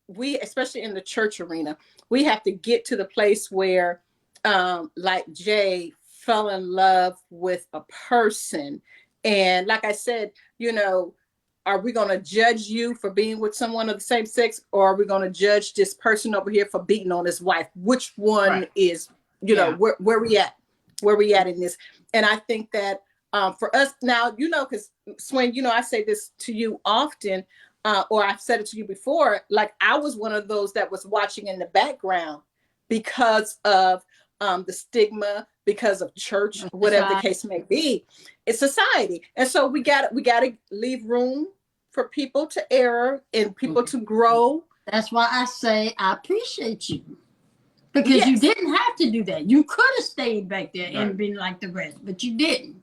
we, especially in the church arena, we have to get to the place where, like Jay fell in love with a person. And like I said, are we going to judge you for being with someone of the same sex, or are we going to judge this person over here for beating on his wife? Which one is, where we at? Where we at in this? And I think that for us now, because Swain, I say this to you often, or I've said it to you before, like I was one of those that was watching in the background because of the stigma, because of church, whatever the case may be. It's society. And so we got to leave room for people to err and people to grow. That's why I say I appreciate you. Because you didn't have to do that. You could have stayed back there and been like the rest, but you didn't.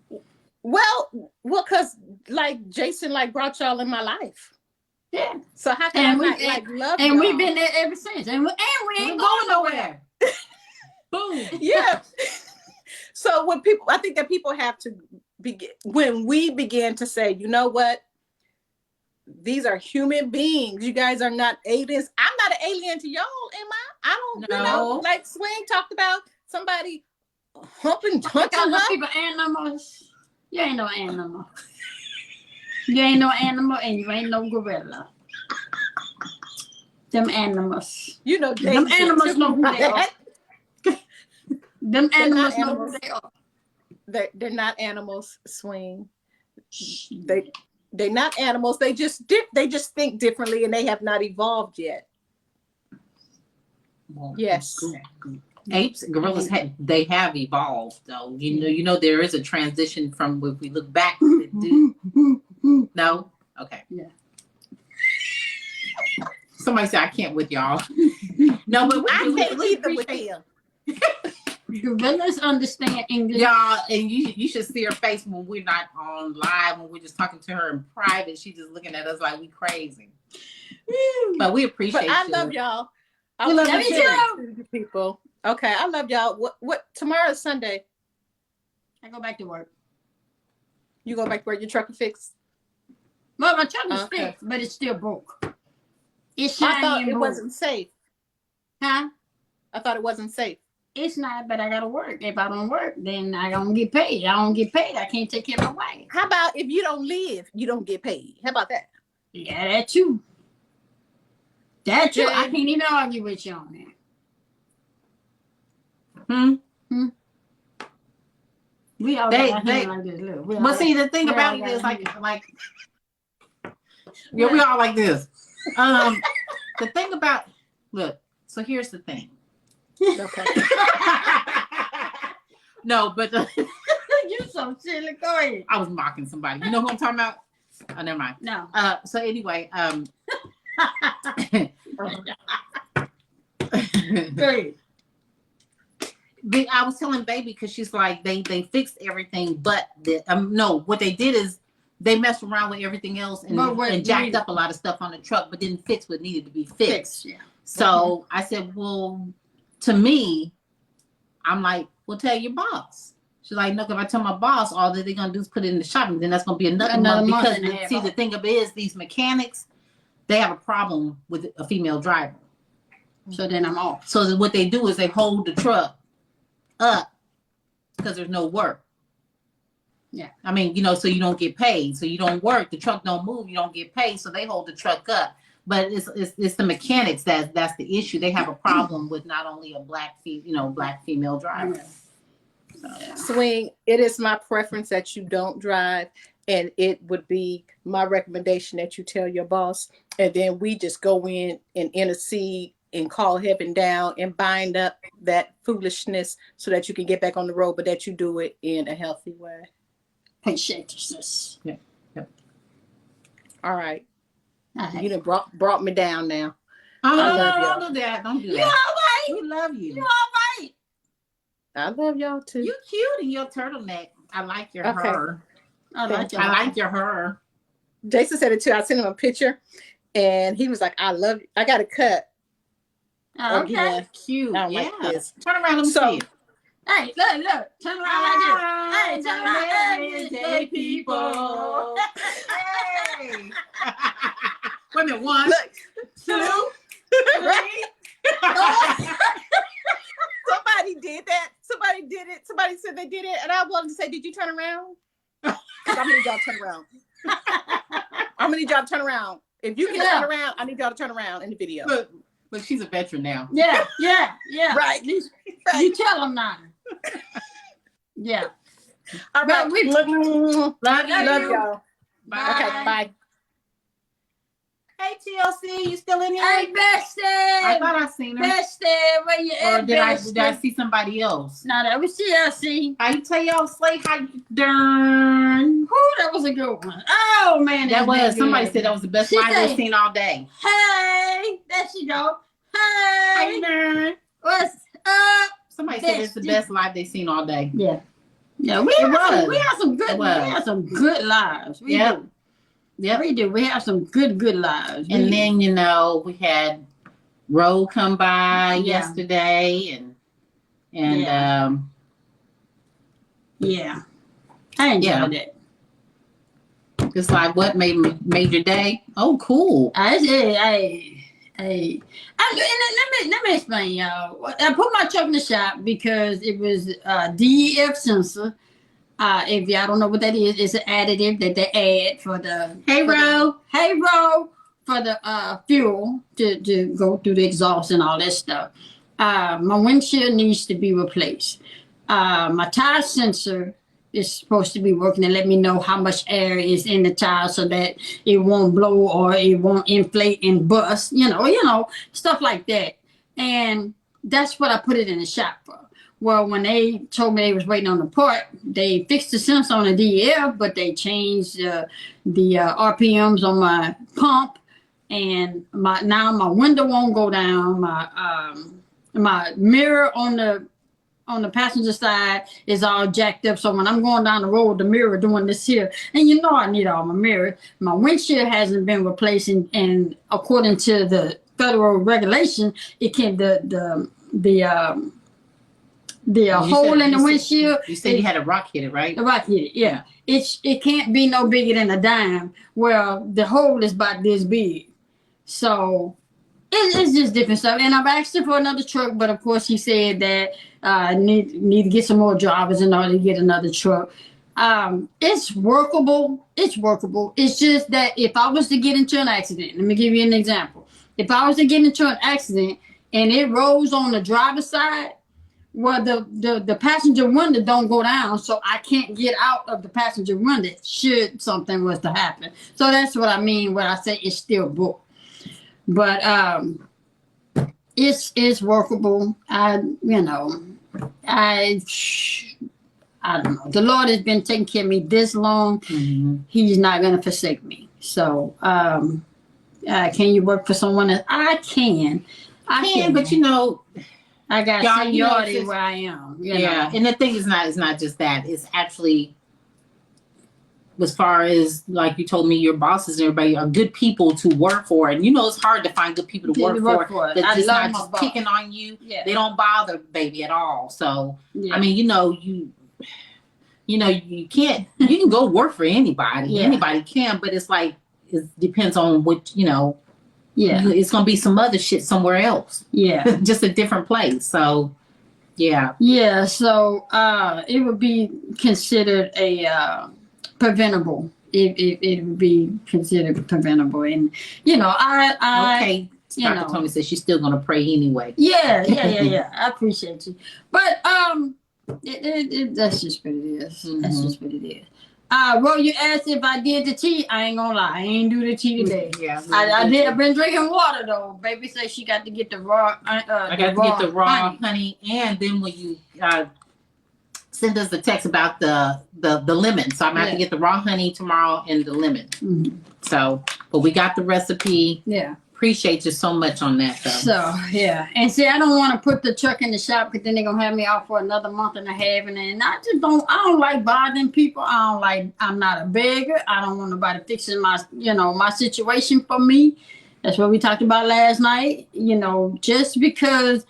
Well, because like Jason brought y'all in my life. Yeah. So how can I not love and y'all? we've been there ever since. And we ain't going nowhere. Move. Yeah. So I think that people have to begin, when we begin to say, you know what? These are human beings. You guys are not aliens. I'm not an alien to y'all, am I? I don't, No. like Swing talked about hunting Because her. people animals. You ain't no animal. You ain't no animal and you ain't no gorilla. Them animals. You know, Them animals know who they are. Them They're not animals know animals. who they are. They're not animals, Swing. They're not animals. They just think differently, and they have not evolved yet. Well, Yes. Apes, gorillas, they have evolved, though. You know, there is a transition from, if we look back. No, okay. Yeah. Somebody said I can't with y'all. No, but I we can't either with him. Gorillas understand English. y'all, and you should see her face when we're not on live, when we're just talking to her in private. She's just looking at us like we crazy. But we appreciate But I you. love y'all. I We love love you people. Okay, I love y'all. What tomorrow is Sunday? I go back to work. You go back to work, your truck is fixed? Well, my truck is Okay. fixed, but it's still broke. It's I shiny thought and it broke. wasn't safe. Huh? I thought it wasn't safe. It's not, but I gotta work. If I don't work, then I don't get paid. I don't get paid. I can't take care of my wife. How about if you don't live, you don't get paid? How about that? Yeah, that too. That too. Jay. I can't even argue with you on that. Hmm? We all They- got our hand like this. Look, we all But see, got- the thing we about all it got is, our like, hand. yeah, we all like this. The thing about, look, so here's the thing. Okay. No, but You so silly. Go ahead. I was mocking somebody. You know who I'm talking about? Oh, never mind. No. So anyway, Go ahead. I was telling baby, because she's like, they fixed everything, but no, what they did is they messed around with everything else and jacked up a lot of stuff on the truck, but didn't fix what needed to be fixed. Yeah. So I said, well, to me, I'm like, well, tell your boss. She's like, no, if I tell my boss, all that they're gonna do is put it in the shop, and then that's gonna be another month. Because and a half see, the off. thing of it is, these mechanics, they have a problem with a female driver. So then I'm off. So what they do is they hold the truck up because there's no work. Yeah. I mean, so you don't get paid. So you don't work, the truck don't move, you don't get paid. So they hold the truck up. But it's the mechanics that's the issue. They have a problem with not only a black female driver. Yeah. Swing, it is my preference that you don't drive, and it would be my recommendation that you tell your boss, and then we just go in and intercede and call heaven down and bind up that foolishness so that you can get back on the road, but that you do it in a healthy way. Appreciate you, sis. Yeah. Yep. All right. Right. You done brought me down now. Oh, I love no, y'all. don't do that. Don't do You all that. right? We love you. You all right? I love y'all too. You cute in your turtleneck. I like your Okay. hair. I like I like your hair. Jason said it too. I sent him a picture and he was like, I love you. I got a cut. Oh, okay. Again. Cute. I don't Yeah. like this. Turn around and So- see it. Hey, look. Turn around like this. Hey, turn around. Everyday people. Hey. Wait a minute. 1, Look, 2, 3. somebody did that. Somebody did it. Somebody said they did it. And I wanted to say, did you turn around? Because I'm going to need y'all to turn around. I'm going to need y'all to turn around. If you can turn around, I need y'all to turn around in the video. Look, she's a veteran now. Yeah. Right. You tell them now. Yeah. All right. But we love Love you. y'all. Bye. Okay, bye. Hey, TLC, you still in here? Hey, bestie. I thought I seen her. Bestie, where you Or at, did I bestie? see somebody else? No, that was TLC. How you tell y'all, Slay? How you darn? Whoo, that was a good one. Oh, man. That was good. somebody said that was the best She live they've said- seen all day. Hey, there she go. How you Hey, darn? what's up? Somebody said it's the Bestie. best live they've seen all day. Yeah. Yeah, we have some good lives. We Yep. do. Yep. We do. We have some good lives. And then we had Ro come by Yeah. yesterday, and And yeah, I enjoyed it. It's like, what made your day? Oh, cool. Let me explain, y'all. I put my truck in the shop because it was DEF sensor. If y'all don't know what that is, it's an additive that they add for the for the fuel to go through the exhaust and all that stuff. My windshield needs to be replaced. My tire sensor is supposed to be working to let me know how much air is in the tire so that it won't blow or it won't inflate and bust, you know, stuff like that. And that's what I put it in the shop for. Well, when they told me they was waiting on the part, they fixed the sensor on the DEF, but they changed the RPMs on my pump, and now my window won't go down. My mirror on the passenger side is all jacked up. So when I'm going down the road, the mirror doing this here, and you know I need all my mirror. My windshield hasn't been replaced, and according to the federal regulation, it can the hole in the windshield. You said you had a rock hit it, right? A rock hit it, yeah. It can't be no bigger than a dime. Well, the hole is about this big, so it's just different stuff. And I've asked him for another truck, but of course he said that need to get some more drivers in order to get another truck. It's workable. It's workable. It's just that if I was to get into an accident, let me give you an example. If I was to get into an accident and it rolls on the driver's side, well, the passenger window don't go down, so I can't get out of the passenger window should something was to happen. So that's what I mean when I say it's still booked. But it's workable. I don't know. The Lord has been taking care of me this long. Mm-hmm. He's not gonna forsake me. So can you work for someone else? I can, but you know, I got seniority where I am. You know? And the thing is not just that. It's actually, as far as like you told me, your bosses and everybody are good people to work for, and you know it's hard to find good people to work for. That's just not just picking on you. Yeah. They don't bother baby at all. So I mean, you can't. You can go work for anybody. Yeah. Anybody can, but it's like it depends on what you know. Yeah, it's gonna be some other shit somewhere else. Yeah, just a different place. So, yeah. So, it would be considered a preventable. It would be considered preventable, and you know, okay. Dr. Tony says she's still gonna pray anyway. Yeah. I appreciate you, but that's just what it is. Mm-hmm. That's just what it is. Well, you asked if I did the tea. I ain't gonna lie, I ain't do the tea today. Yeah, I did. I've been drinking water though. Baby said she got to get the raw. I got to get the raw honey, and then when you send us the text about the lemon, so I'm gonna have to get the raw honey tomorrow and the lemon. Mm-hmm. So, but we got the recipe. Yeah. Appreciate you so much on that, though. So, yeah. And see, I don't want to put the truck in the shop because then they're going to have me off for another month and a half. And then I don't like bothering people. I'm not a beggar. I don't want nobody fixing my situation for me. That's what we talked about last night. You know, just because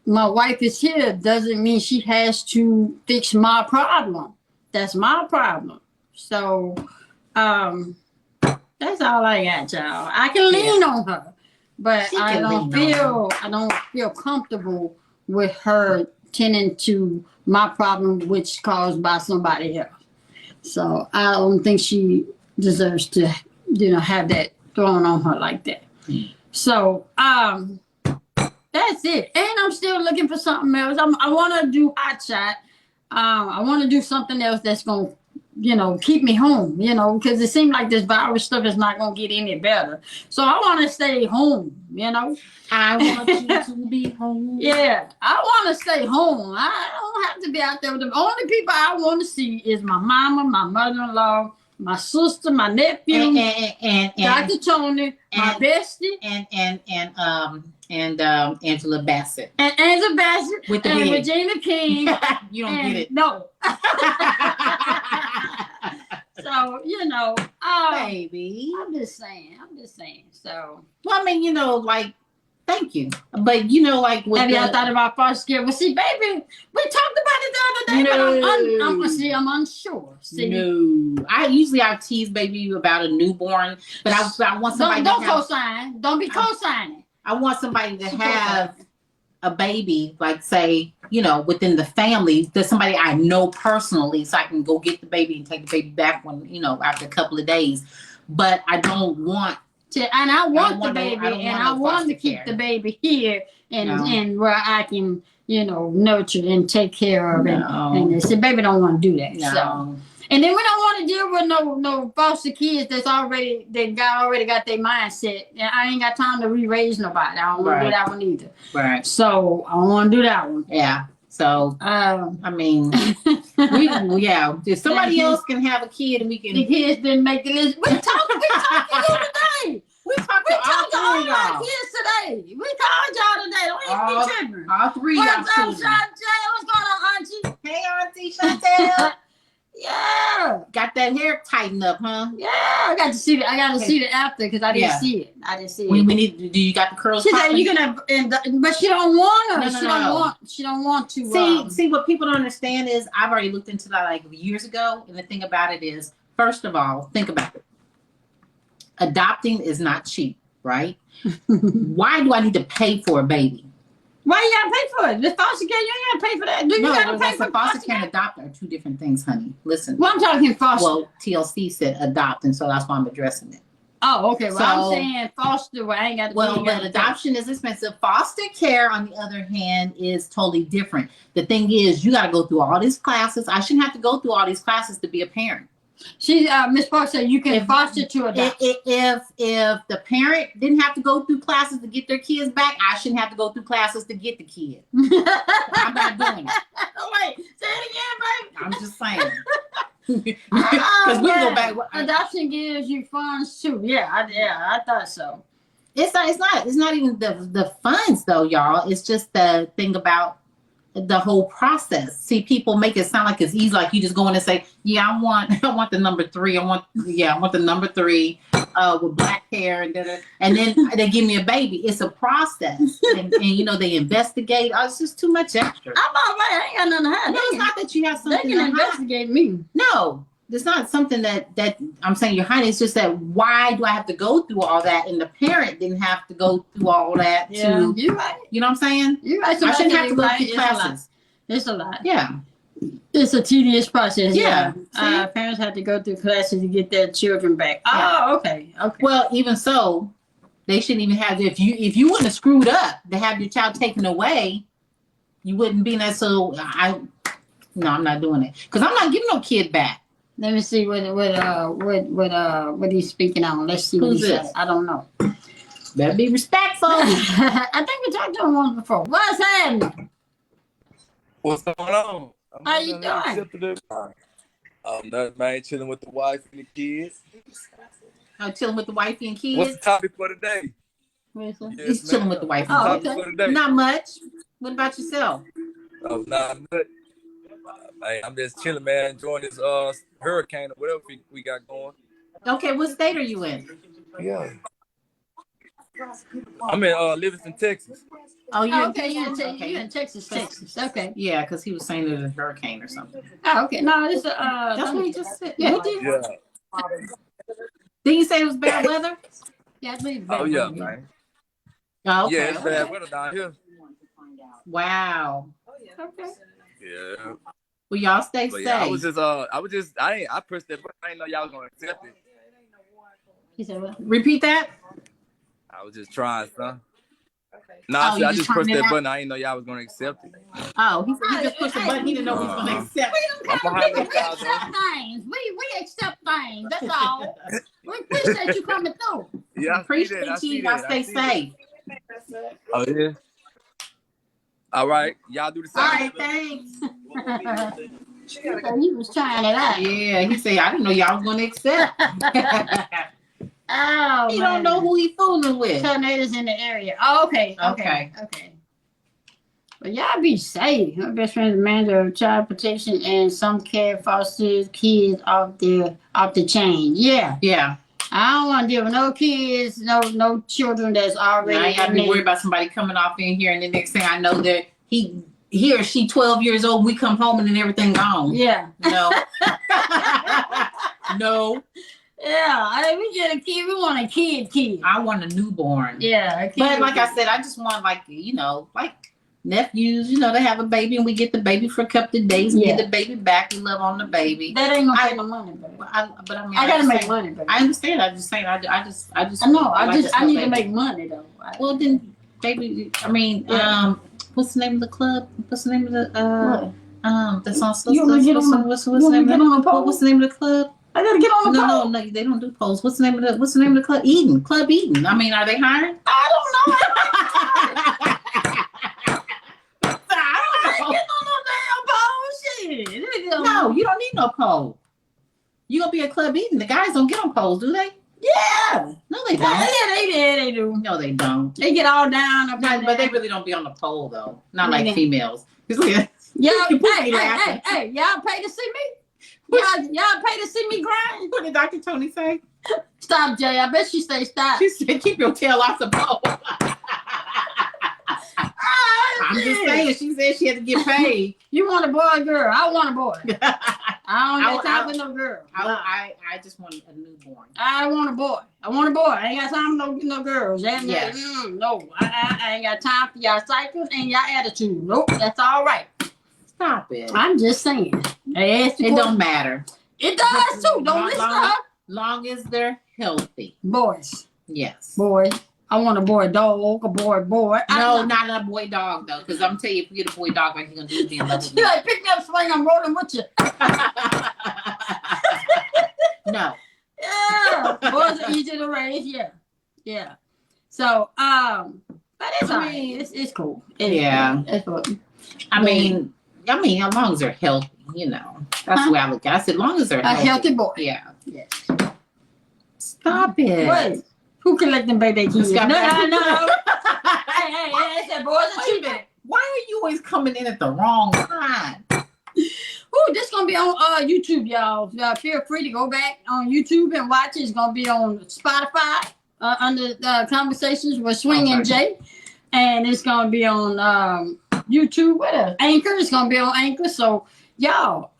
my wife is here doesn't mean she has to fix my problem. That's my problem. So, that's all I got, y'all. I can lean on her, but I don't feel comfortable with her tending to my problem, which caused by somebody else. So I don't think she deserves to, have that thrown on her like that. So that's it. And I'm still looking for something else. I want to do hot shot. I want to do something else that's going to keep me home, because it seems like this virus stuff is not going to get any better. So I want to stay home, I want you to be home. Yeah, I want to stay home. I don't have to be out there. The only people I want to see is my mama, my mother-in-law, my sister, my nephew, and Dr. Tony, my bestie, and Angela Bassett. And Angela Bassett with the and Regina King. You don't get it. No. So, baby. I'm just saying. So. Well, I mean, Thank you. But you know, like with have y'all thought about foster care? Well, see, baby, we talked about it the other day, but I'm unsure. See, no, I tease baby about a newborn, but I want somebody. Don't co-sign. Don't be co-signing. I want somebody to have a baby, like say, you know, within the family. There's somebody I know personally, so I can go get the baby and take the baby back when, you know, after a couple of days. But I don't want to, and I want the baby, and I want to keep the baby here, and where I can, you know, nurture and take care of it. And they said, baby, don't want to do that. No. So, and then we don't want to deal with no foster kids that's already got their mindset. And I ain't got time to re-raise nobody. I don't want to do that one either. Right. So I don't want to do that one. Yeah. So I mean, if somebody else can have a kid and we can. The kids didn't make the list. We talked to you today. We talked to all our kids today. We called y'all today. Don't even be tripping. All three of y'all. What's up, Chantel? What's going on, Auntie? Hey, Auntie Chantel. Yeah. Got that hair tightened up, huh? Yeah. I got to see it. I got to see it after because I didn't see it. We need. Do you got the curls? She said you're gonna, but she don't want her. She don't want to. See, what people don't understand is I've already looked into that like years ago, and the thing about it is, first of all, think about it. Adopting is not cheap, right? Why do I need to pay for a baby? Why you gotta pay for it? The foster care, you ain't gotta pay for that. Do you gotta pay for foster care and adopt are two different things, honey. Listen. Well, I'm talking foster. Well, TLC said adopt, and so that's why I'm addressing it. Oh, okay. Well, I'm saying foster. Well, I ain't got to. Well, but adoption is expensive. Foster care, on the other hand, is totally different. The thing is, you got to go through all these classes. I shouldn't have to go through all these classes to be a parent. She, Miss Park said you can foster to adopt. If the parent didn't have to go through classes to get their kids back, I shouldn't have to go through classes to get the kid. I'm not doing it. Wait, say it again, baby. I'm just saying. Because we go back. Adoption gives you funds too. Yeah, I thought so. It's not even the funds though, y'all. It's just the thing about the whole process. See, people make it sound like it's easy, like you just go in and say, yeah, I want the number 3. I want the number 3 with black hair and then they give me a baby. It's a process. and you know, they investigate. Oh, it's just too much extra. I'm all right. I ain't got nothing to hide. No, it's not that you have something they can investigate me. No. It's not something that I'm saying you're hiding. It's just that why do I have to go through all that? And the parent didn't have to go through all that too. You're right. You know what I'm saying? You're right. I shouldn't have to go through classes. It's a lot. Yeah. It's a tedious process. Yeah. Parents have to go through classes to get their children back. Yeah. Oh, okay. Well, even so, they shouldn't even have if you wouldn't have screwed up to have your child taken away, you wouldn't be that. So I'm not doing it because I'm not giving no kid back. Let me see what he's speaking on. Let's see what he says. I don't know. Better be respectful. I think we talked to him once before. What's happening? What's going on? How you doing? Nothing, man. Chilling with the wife and the kids. Chilling with the wifey and kids. What's the topic for today? He's chilling with the wife and kids. Not much. What about yourself? Oh, not much. Hey, I'm just chilling, man. Enjoying this hurricane or whatever we got going. Okay, what state are you in? Yeah. I'm in Livingston, Texas. Oh, you're okay. You're in Texas. Okay. Yeah, because he was saying there's a hurricane or something. Oh, okay. No, it's that's what he just said. Yeah. Yeah. Didn't you say it was bad weather? Yeah, I believe bad weather. Oh, yeah, man. Oh, okay. Yeah, it's bad weather down here. Wow. Okay. Yeah. Well, y'all stay safe. Yeah, I pressed that button. I didn't know y'all was gonna accept it. He said what? Repeat that. I was just trying, son. Nah, I just pressed that button. I didn't know y'all was gonna accept it. Oh, he just pushed the button. He didn't know he was gonna accept. We accept things. We accept things. That's all. We appreciate you coming through. Yeah, I appreciate you. Y'all stay safe. Oh yeah. All right, y'all do the same. All right, thanks. He was trying it out. Yeah, he said, I didn't know y'all was going to accept. Oh, he don't know who he fooling with. Tornadoes in the area. Oh, okay. Well, y'all be safe. My best friend is the manager of child protection and some care fosters kids off the chain. Yeah. Yeah. I don't want to deal with no kids, no children that's already. Now I gotta be worried about somebody coming off in here, and the next thing I know that he or she 12 years old. We come home and then everything gone. Yeah. No. No. Yeah. We get a kid. We want a kid. I want a newborn. Yeah. But like I said, I just want like nephews. They have a baby and we get the baby for a couple of days. We get the baby back. We love on the baby. That ain't gonna pay no money, baby. But I mean, I gotta make money, baby. I understand. I just saying. I know. I need to make money though. Well then, baby. I mean, what's the name of the club? What's the name of the that's on social? What's the name of the club? I gotta get on the pole. No, they don't do polls. What's the name of the club? Club Eden. I mean, are they hiring? I don't know. No, you don't need no pole. You gonna be at Club Eden. The guys don't get on poles, do they? Yeah. No, they don't. Yeah, they do. No, they don't. They get all down up But they really don't be on the pole though. Not like Yeah. females. Y'all, hey, y'all pay to see me? Y'all pay to see me grind? What did Dr. Tony say? Stop, Jay. I bet she say stop. She said, keep your tail off the pole. I'm just saying, she said she had to get paid. You want a boy or girl? I want a boy. I don't got time for no girl. I just want a newborn. I want a boy. I ain't got time for no girls. No. I ain't got time for y'all cycles and y'all attitude. Nope, that's all right. Stop it. I'm just saying. It don't matter. It does too. Don't listen to her. Long as they're healthy. Boys. Yes. Boys. I want a boy dog, a boy. No, not a boy dog though, because I'm telling you, if you get a boy dog, what he's gonna do is be in love with me. You like pick me up, swing, I'm rolling with you. No. Yeah, boys are easy to raise. Yeah. So, but it's all right. It's cool. It's cool. I mean, as long as they're healthy, that's the way I look at it. I said, as long as they're healthy. A healthy boy. Yeah. Yes. Stop it. Wait. Who collecting baby kids? No. Hey, that boys are cheating. Why are you always coming in at the wrong time? Ooh, this gonna be on YouTube, y'all. Feel free to go back on YouTube and watch it. It's gonna be on Spotify under Conversations with Swing and Jay, and it's gonna be on YouTube. What else? Anchor. It's gonna be on Anchor. So y'all,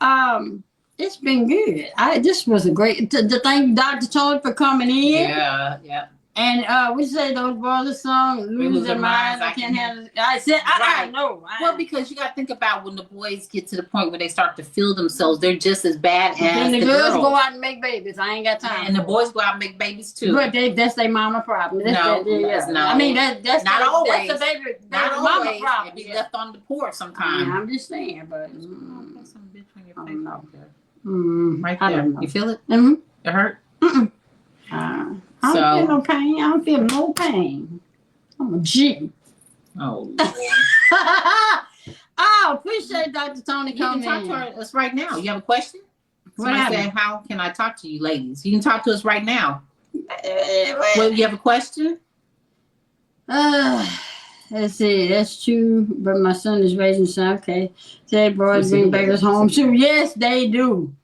it's been good. This was a great. To thank Dr. Tony for coming in. Yeah. And we say those brothers song, lose their minds. I can't handle it. I said, I know. Well, because you got to think about when the boys get to the point where they start to feel themselves, they're just as bad as the girls go out and make babies. I ain't got time. And the boys go out and make babies too. But that's their mama problem. No. I mean, that's not always. That's the baby not mama always. problem. It be left on the porch sometimes. I'm just saying, but I don't know. Right there. You feel it? Mm-hmm. It hurt? Mm-mm. I don't feel no pain. I don't feel no pain. I'm a G. Oh, Lord. Oh, appreciate Dr. Tony coming in. You can talk to us right now. You have a question? What Somebody said, how can I talk to you ladies? You can talk to us right now. Well, you have a question? Let's see. That's true, but my son is raising son. Okay. Say boys bring babies home too. Yes, they do.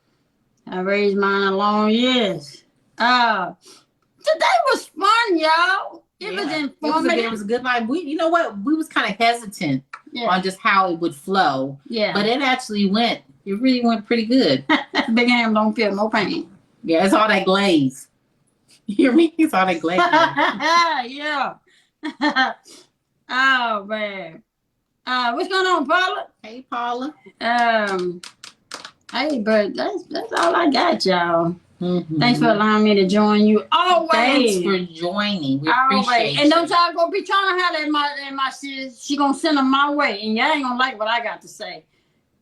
I raised mine alone. Yes. Today was fun, y'all. It was informative. It was a good night. You know what? We was kind of hesitant on just how it would flow. Yeah. But it actually went. It really went pretty good. Big Ham don't feel no pain. Yeah, it's all that glaze. You hear me? It's all that glaze. Yeah. Oh man. What's going on, Paula? Hey, Paula. Hey, but that's all I got, y'all. Mm-hmm. Thanks for allowing me to join you. Always. Thanks for joining. We appreciate you. And don't y'all go be trying to holler at my sis. She gonna send them my way, and y'all ain't gonna like what I got to say.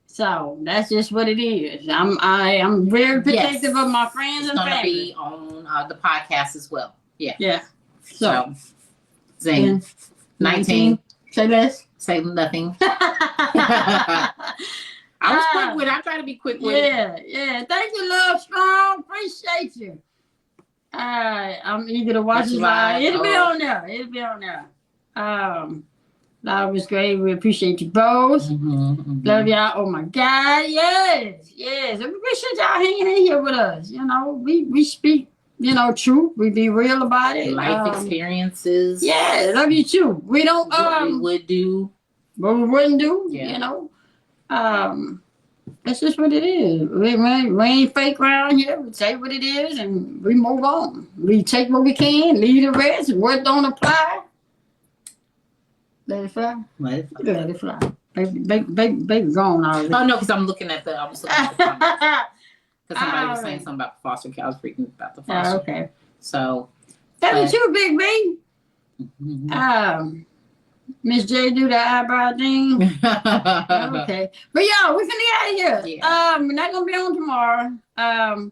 So that's just what it is. I'm very protective of my friends and family. It's gonna be on the podcast as well. Yeah. Yeah. So Zane, 19. Say less. Say nothing. I was quick with it. I try to be quick with it. Yeah. Thank you, Love Strong. Appreciate you. I'm eager to watch it live. It'll be on there. That was great. We appreciate you both. Mm-hmm. Love y'all. Oh my God. Yes. We appreciate y'all hanging in here with us. We speak truth. We be real about it. Life experiences. Yeah, love you too. We don't What we would do. what we wouldn't do. Yeah. That's just what it is. We ain't fake around here. We say what it is and we move on. We take what we can, leave the rest. What don't apply, let it fly. Let it fly. Let it fly. Baby gone already. Oh no, because I was looking at the comments. Because somebody was saying something about the foster care. I was reading about the foster. Oh, okay. So. That was you, Big B. Mm-hmm. Miss J do the eyebrow thing. Okay. But y'all, we finna get out of here. Yeah. We're not gonna be on tomorrow. I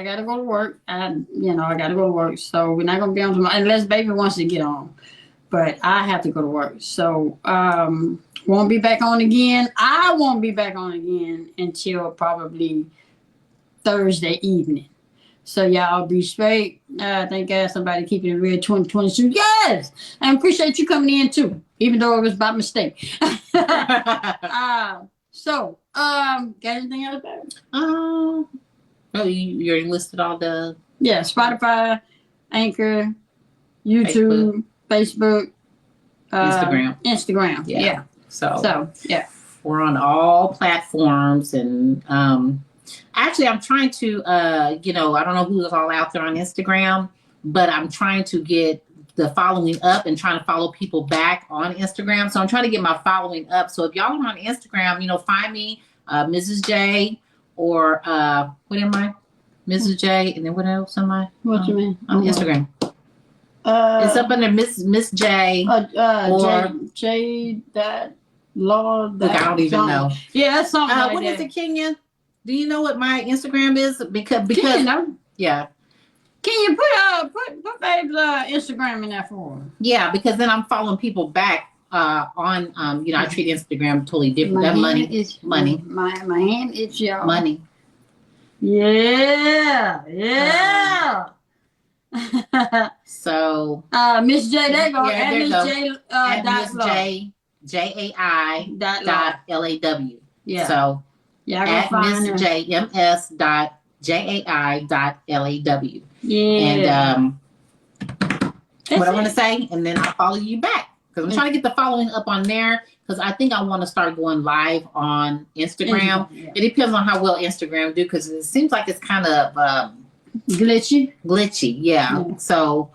gotta go to work. I gotta go to work. So we're not gonna be on tomorrow unless baby wants to get on. But I have to go to work. So won't be back on again. I won't be back on again until probably Thursday evening. So y'all be straight. Thank God somebody keeping it real 2022. Yes! I appreciate you coming in too, even though it was by mistake. Got anything else, baby? Oh, you already listed all the... Yeah, Spotify, Anchor, YouTube, Facebook, Instagram. Yeah. So, yeah. We're on all platforms and... Actually, I'm trying to, I don't know who is all out there on Instagram, but I'm trying to get the following up and trying to follow people back on Instagram. So I'm trying to get my following up. So if y'all are on Instagram, find me, Mrs. J, or what am I? Mrs. J, and then what else am I? What you mean? On Instagram. It's up under Miss J. Or J. Lord. Look, I don't even know. Yeah, that's something like what that. is it, Kenya? Do you know what my Instagram is? Because Can you yeah. Can you put babe's Instagram in there for her? Yeah, because then I'm following people back on I treat Instagram totally different. That money. My hand is y'all. Money. Yeah. So Miss J, there you go. Yeah, And Miss J Miss J JAI.LAW. Yeah. So yeah, at Miss JMS.JAI.LAW. Yeah. And what I want to say, and then I'll follow you back because I'm trying to get the following up on there because I think I want to start going live on Instagram. Yeah. It depends on how well Instagram do because it seems like it's kind of glitchy. Yeah. So.